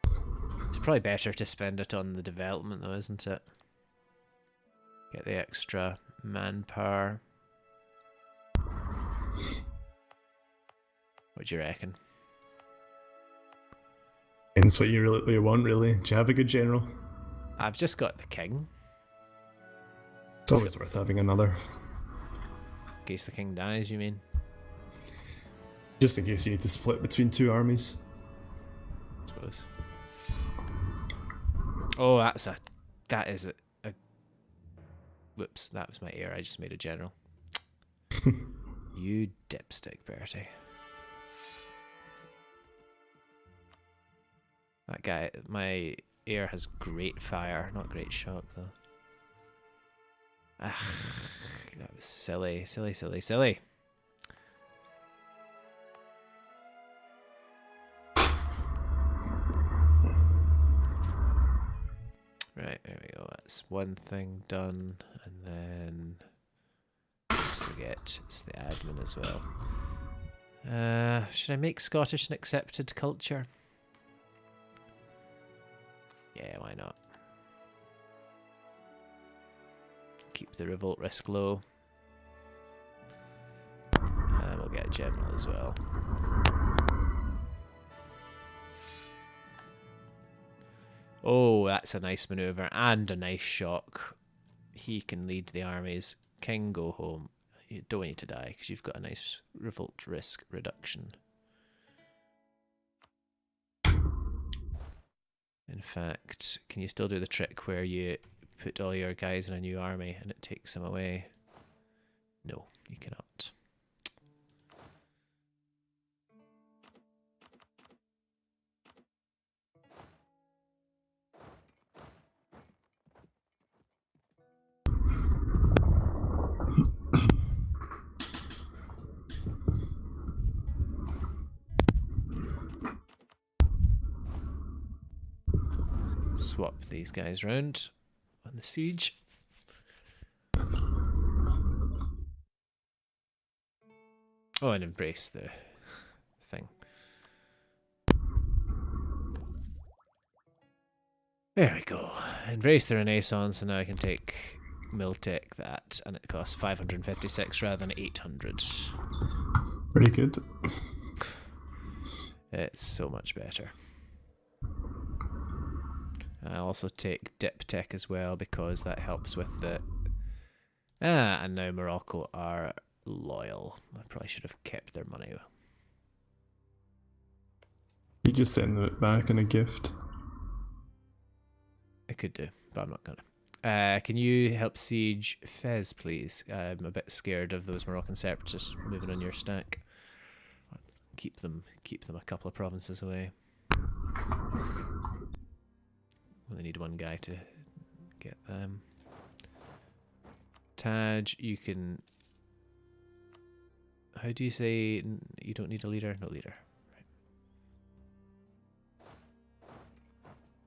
It's probably better to spend it on the development though, isn't it? Get the extra manpower. What do you reckon? It's what you want, really. Do you have a good general? I've just got the king. It's always worth having another. In case the king dies, you mean? Just in case you need to split between two armies. I suppose. Oh, that is a whoops, that was my ear. I just made a general. You dipstick, Bertie. That guy, my ear has great fire, not great shock though. Ah, that was silly. Right, there we go. That's one thing done, and then forget it's the admin as well. Should I make Scottish an accepted culture? Yeah, why not? Keep the revolt risk low. And we'll get a general as well. Oh, that's a nice maneuver and a nice shock. He can lead the armies. King, go home. You don't want you to die because you've got a nice revolt risk reduction. In fact, can you still do the trick where you put all your guys in a new army and it takes them away? No, you cannot. Swap these guys round on the siege. Oh, and embrace the thing. There we go. Embrace the Renaissance, and now I can take Miltech that, and it costs 556 rather than 800. Pretty good. It's so much better. I also take Dip Tech as well because that helps with the... and now Morocco are loyal. I probably should have kept their money. You just send it back in a gift. I could do, but I'm not gonna. Can you help siege Fez, please? I'm a bit scared of those Moroccan separatists moving on your stack. Keep them a couple of provinces away. Only need one guy to get them. Taj, you can... How do you say you don't need a leader? No leader.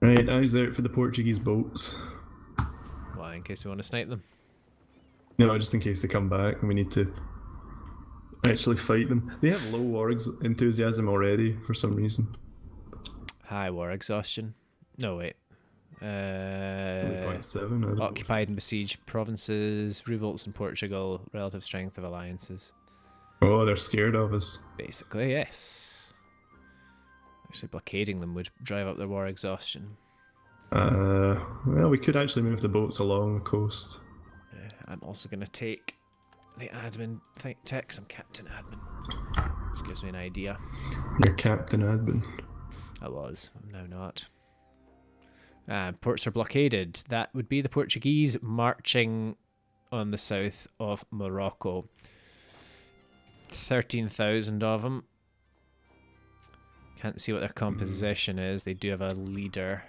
Right, eyes out for the Portuguese boats. Why, in case we want to snipe them? No, just in case they come back and we need to actually fight them. They have low war enthusiasm already for some reason. High war exhaustion. No, wait. 0.7. Occupied and besieged provinces, revolts in Portugal, relative strength of alliances. Oh, they're scared of us. Basically, yes. Actually, blockading them would drive up their war exhaustion. Well, we could actually move the boats along the coast. I'm also going to take the admin tech, some captain admin. Which gives me an idea. You're captain admin. I was. I'm now not. Ports are blockaded. That would be the Portuguese marching on the south of Morocco. 13,000 of them. Can't see what their composition is. They do have a leader.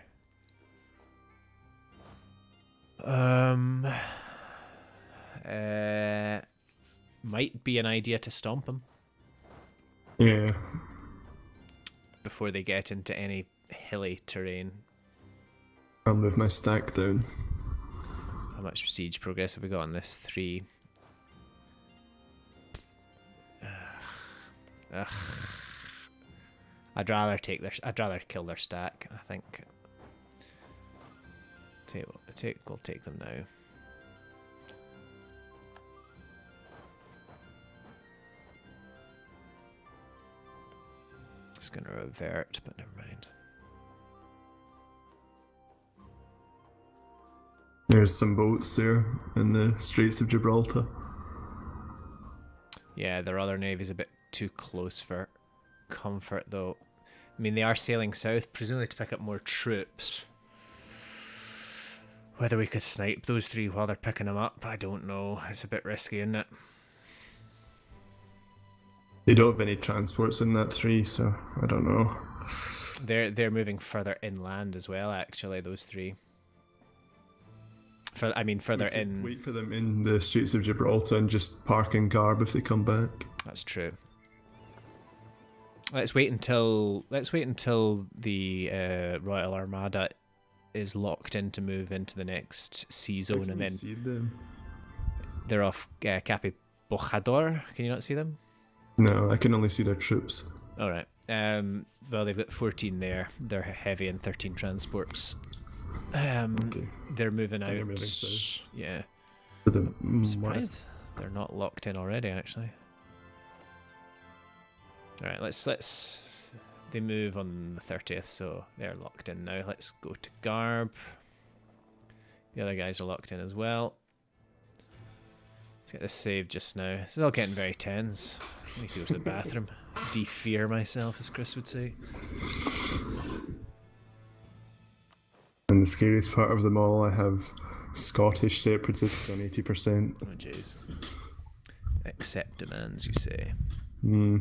Might be an idea to stomp them. Yeah. before they get into any hilly terrain. I'll move my stack down. How much siege progress have we got on this? 3. Ugh. I'd rather kill their stack, I think. We'll take them now. It's gonna revert, but never mind. There's some boats there in the Straits of Gibraltar. Yeah, their other navy's a bit too close for comfort, though. I mean, they are sailing south, presumably to pick up more troops. Whether we could snipe those 3 while they're picking them up, I don't know. It's a bit risky, isn't it? They don't have any transports in that 3, so I don't know. They're moving further inland as well, actually, those 3. Further in. Wait for them in the Straits of Gibraltar and just park in Garb if they come back. That's true. Let's wait until the Royal Armada is locked in to move into the next sea zone, and then see them. They're off Capi Bojador. Can you not see them? No, I can only see their troops. All right. Well, they've got 14 there. They're heavy and 13 transports. Okay. They're moving out. They're moving south. Yeah. I'm Surprised they're not locked in already, actually. All right, let's. They move on the 30th, so they're locked in now. Let's go to Garb. The other guys are locked in as well. Let's get this saved just now. This is all getting very tense. I need to go to the bathroom. De-fear myself, as Chris would say. And the scariest part of them all, I have Scottish separatists on 80%. Oh, jeez. Accept demands, you say. Yeah.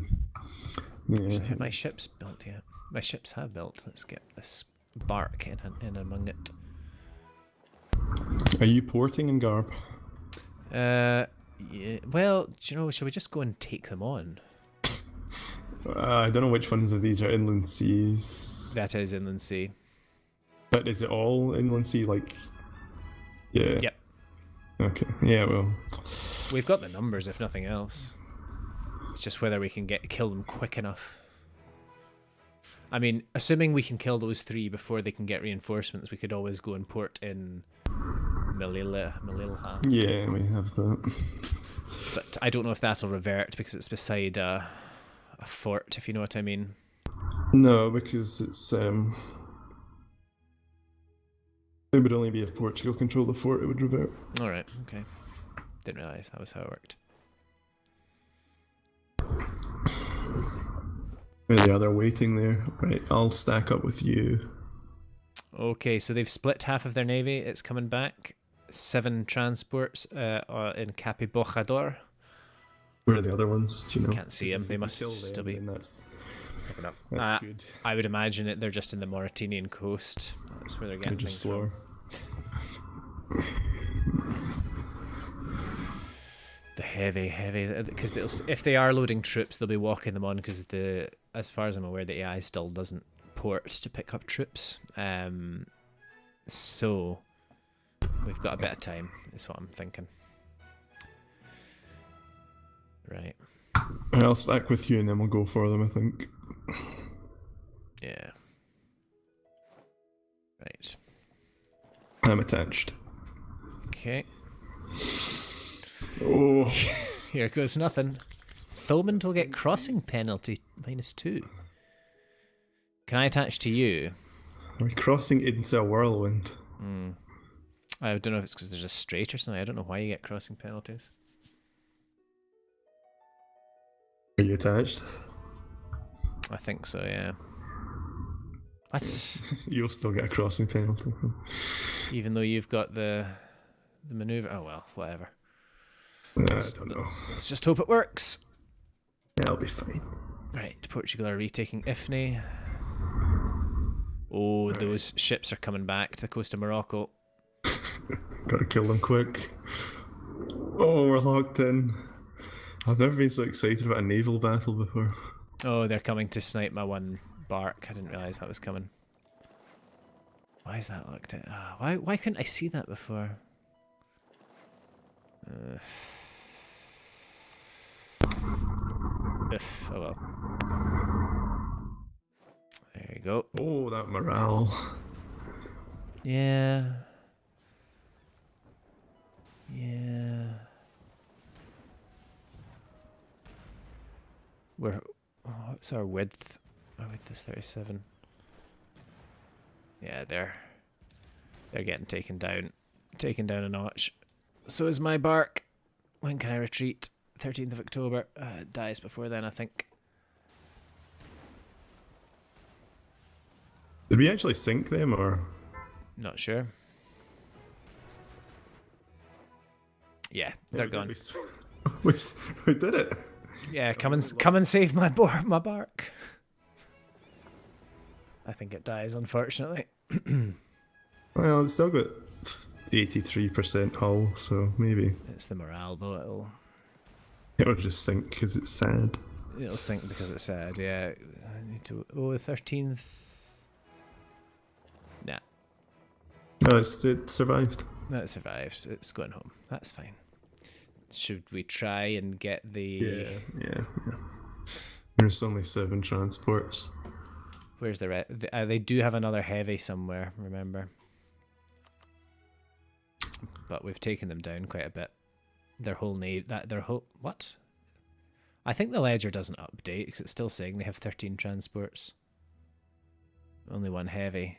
Have my ships built yet? My ships have built. Let's get this bark in among it. Are you porting in Garb? Yeah. Well, do you know? Shall we just go and take them on? I don't know which ones of these are inland seas. That is inland sea. But is it all inland sea? Like, yeah. Yep. Okay. Yeah. Well, We've got the numbers, if nothing else. It's just whether we can kill them quick enough. I mean, assuming we can kill those 3 before they can get reinforcements, we could always go and port in Melilla. yeah, we have that. But I don't know if that'll revert because it's beside a fort, if you know what I mean. No, because it's it would only be if Portugal controlled the fort, it would revert. All right. Okay. Didn't realise that was how it worked. Yeah, they're waiting there. Right, I'll stack up with you. Okay, so they've split half of their navy. It's coming back. 7 transports in Capi Bojador. Where are the other ones? Do you know? Can't see them. They must still be. That's good. I would imagine it. They're just in the Mauritanian coast. That's where they're getting just things from. slower. The heavy, because if they are loading troops, they'll be walking them on because as far as I'm aware, the AI still doesn't port to pick up troops. So we've got a bit of time, is what I'm thinking. Right. I'll stack with you and then we'll go for them, I think. Yeah. Right. I'm attached. Okay. Oh. Here goes nothing. Thomond will get crossing penalty -2. Can I attach to you? We're crossing into a whirlwind. I don't know if it's because there's a strait or something. I don't know why you get crossing penalties. Are you attached? I think so, yeah. That's You'll still get a crossing penalty. even though you've got the maneuver. Oh well, whatever. I don't know. Let's just hope it works. Yeah, I'll be fine. Right, Portugal are retaking Ifni. Oh, those ships are coming back to the coast of Morocco. Gotta kill them quick. Oh, we're locked in. I've never been so excited about a naval battle before. Oh, they're coming to snipe my one bark. I didn't realise that was coming. Why is that locked in? Why couldn't I see that before? Oh well. There you go. Oh, that morale. Yeah. Yeah. What's our width? Our width is 37. Yeah, they're getting taken down a notch. So is my bark. When can I retreat? 13th of October. It dies before then, I think. Did we actually sink them, or? Not sure. Yeah, they're gone. We did it. Yeah, come and save my bark. I think it dies, unfortunately. Well, it's still got 83% hull, so maybe It's the morale, though. it'll just sink because it's sad. It'll sink because it's sad. Yeah, I need to. Oh, the 13th. Nah, No, it survived. that survives. It's going home. That's fine. Should we try and get the? Yeah. There's only 7 transports. Where's the rest? They do have another heavy somewhere. Remember, but we've taken them down quite a bit. Their whole what? I think the ledger doesn't update because it's still saying they have 13 transports. Only 1 heavy.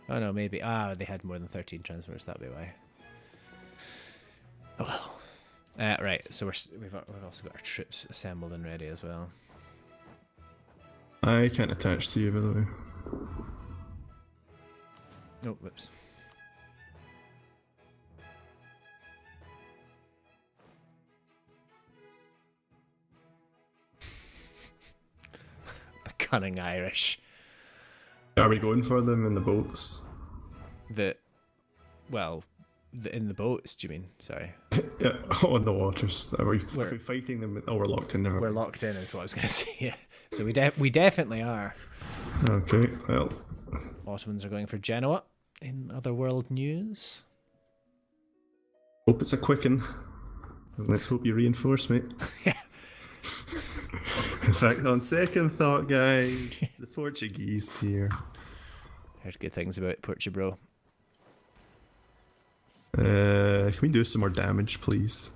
Oh no, maybe. They had more than 13 transports. That'd be why. Oh well. Right. So we've also got our troops assembled and ready as well. I can't attach to you, by the way. Oh, whoops. The cunning Irish. Are we going for them in the boats? In the boats, do you mean? Sorry. Yeah, on the waters. Are we fighting them? Oh, we're locked in there. We're locked in is what I was going to say, yeah. So we definitely are. Okay, well. Ottomans are going for Genoa in other world news. Hope it's a quicken. Let's hope you reinforce, mate. Yeah. In fact, on second thought, guys, it's the Portuguese here. Heard good things about Portugal. Can we do some more damage, please?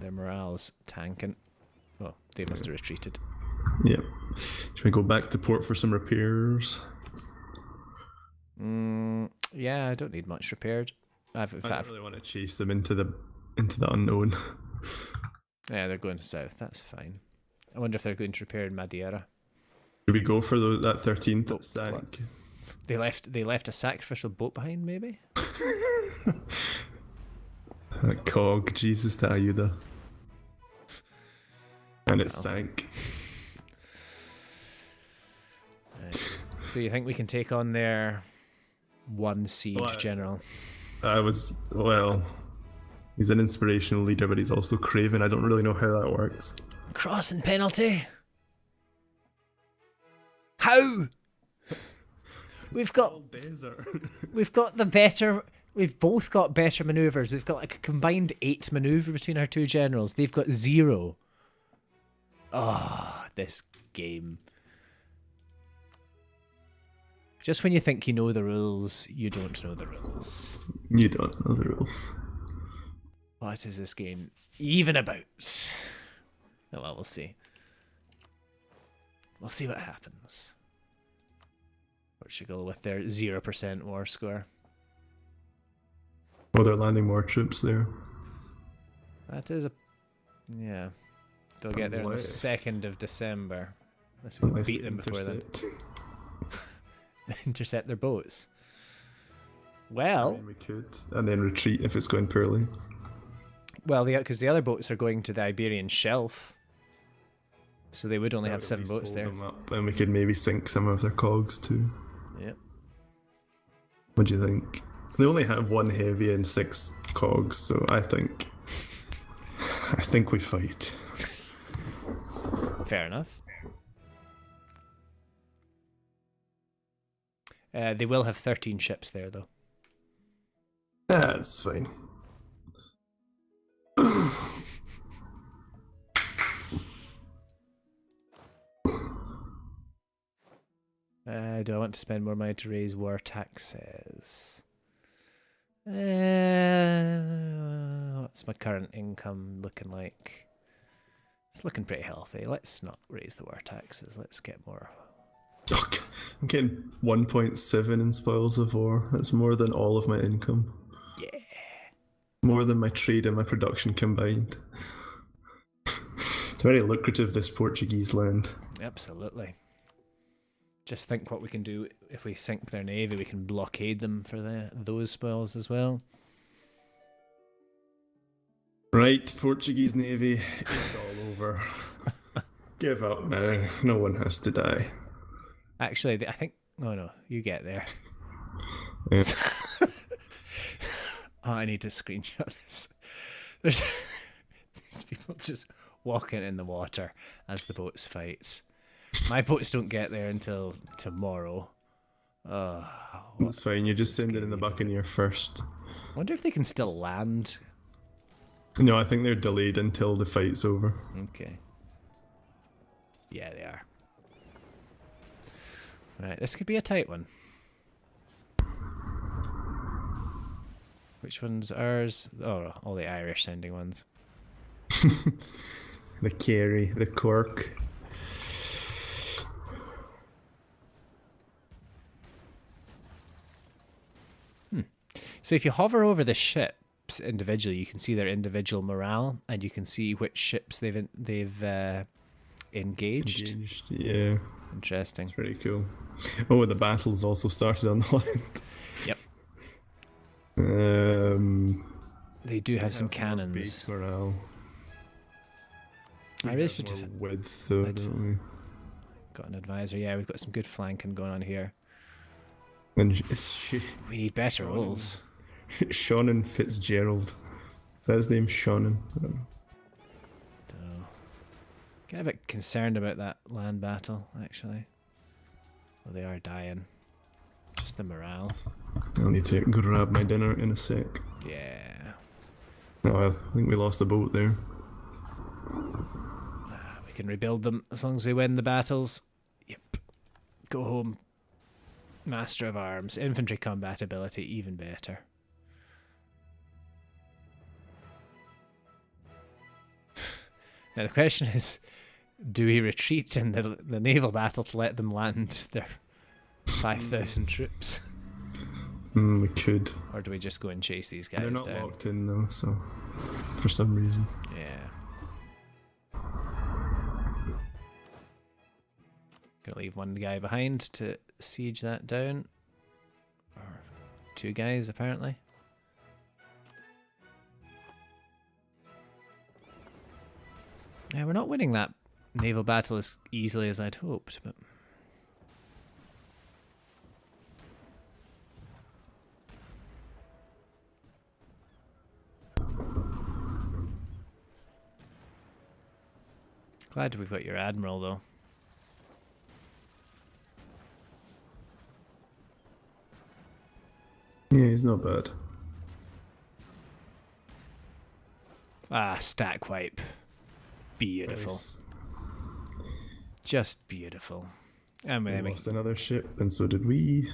Their morale's tanking. Oh, they must have retreated. Yep. Should we go back to port for some repairs? Yeah, I don't need much repaired. I don't really want to chase them into the unknown. Yeah, they're going south. That's fine. I wonder if they're going to repair in Madeira. Should we go for that 13th stack? They left a sacrificial boat behind, maybe. That cog, Jesus to Ayuda. And it sank. Right. So you think we can take on their one siege general? He's an inspirational leader, but he's also craven. I don't really know how that works. Crossing penalty? How? We've got desert. We've both got better maneuvers. We've got like a combined 8 maneuver between our two generals. They've got 0. Oh, this game. Just when you think you know the rules, you don't know the rules. You don't know the rules. What is this game even about? Oh, well, we'll see. We'll see what happens. Portugal with their 0% war score. Oh, they're landing more troops there. That is yeah. They'll get there on the 2nd of December. Unless we can beat them before then. Intercept their boats. Well, we could, and then retreat if it's going poorly. Well, because the other boats are going to the Iberian Shelf, so they would only have 7 boats there. Them up, and we could maybe sink some of their cogs too. Yep. What do you think? They only have 1 heavy and 6 cogs, so I think we fight. Fair enough. They will have 13 ships there, though. That's fine. Do I want to spend more money to raise war taxes? What's my current income looking like? It's looking pretty healthy. Let's not raise the war taxes. Let's get more. I'm getting 1.7 in spoils of war. That's more than all of my income. Yeah. More than my trade and my production combined. It's very lucrative, this Portuguese land. Absolutely. Just think what we can do if we sink their navy. We can blockade them for those spoils as well. Right, Portuguese navy, it's all over. Give up now. No one has to die. Actually, I think... Oh no, you get there. Yeah. Oh, I need to screenshot this. There's these people just walking in the water as the boats fight. My boats don't get there until tomorrow. Oh, That's fine, you're just sending in the Buccaneer first. I wonder if they can still land. No, I think they're delayed until the fight's over. Okay. Yeah, they are. Right, this could be a tight one. Which one's ours? Oh, all the Irish sounding ones. The Kerry, the Cork. So if you hover over the ships individually, you can see their individual morale, and you can see which ships they've engaged. Yeah. Interesting. It's pretty cool. Oh, the battle's also started on the land. Yep. They do have some more cannons. Base morale. I really should have width though, don't we? got an advisor. Yeah, we've got some good flanking going on here. And We need better rolls. Seanan Fitzgerald. Is that his name? Seanan? Don't know. Get a bit concerned about that land battle, actually. Well, they are dying. Just the morale. I'll need to grab my dinner in a sec. Yeah. Oh, I think we lost the boat there. We can rebuild them as long as we win the battles. Yep. Go home. Master of Arms. Infantry combat ability, even better. Now the question is, do we retreat in the naval battle to let them land their 5,000 troops? We could. Or do we just go and chase these guys They're not down? locked in though, so for some reason. Yeah. Gonna leave one guy behind to siege that down. Or two guys, apparently. Yeah, we're not winning that naval battle as easily as I'd hoped, but... Glad we've got your admiral, though. Yeah, he's not bad. Ah, stack wipe. Beautiful. Nice. Just beautiful. And They then we lost another ship, and so did we.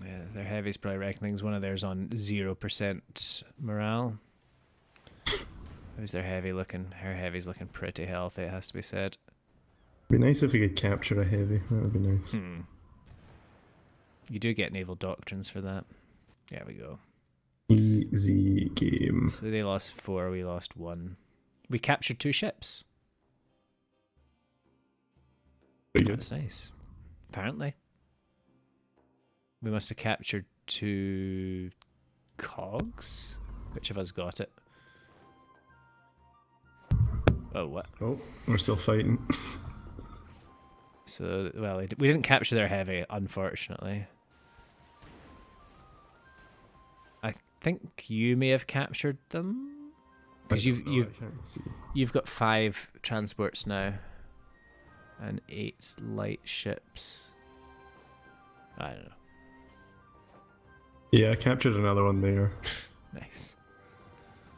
yeah, their heavy's probably reckoning one of theirs on 0% morale. How's their heavy looking? Her heavy's looking pretty healthy, it has to be said. It'd be nice if we could capture a heavy. That would be nice. You do get naval doctrines for that. There we go. Easy game. So they lost 4, we lost 1. We captured 2 ships. Pretty good. That's nice. Apparently. We must have captured 2 cogs. Which of us got it? Oh, what? Oh, we're still fighting. So, well, we didn't capture their heavy, unfortunately. I think you may have captured them because I can't see. you've got 5 transports now. and 8 light ships. I don't know. Yeah, I captured another one there. Nice.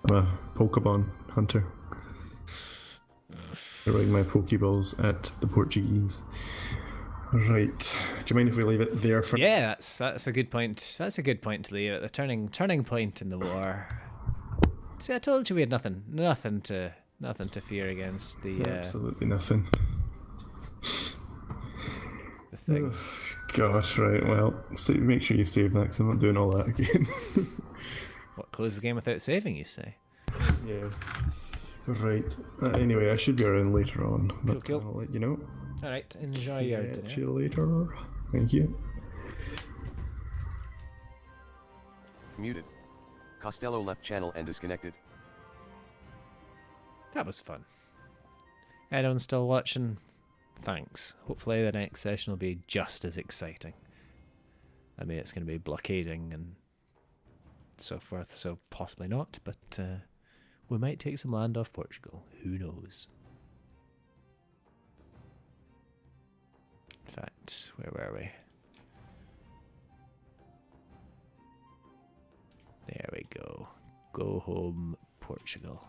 I'm a Pokemon hunter. Throwing my Pokeballs at the Portuguese. Right. Do you mind if we leave it there for? Yeah, that's a good point. That's a good point to leave it. The turning point in the war. See, I told you we had nothing to fear against the Absolutely nothing. the thing. God, right. Well, make sure you save that because I'm not doing all that again. What, close the game without saving, you say? Yeah. Right. Anyway, I should be around later on, but Cool. I'll let you know. All right, enjoy your dinner. Catch you later. Thank you. Muted. Costello left channel and disconnected. That was fun. Anyone still watching? Thanks. Hopefully the next session will be just as exciting. I mean, it's going to be blockading and so forth, so possibly not, but we might take some land off Portugal. Who knows? In fact, where were we? There we go. Go home, Portugal.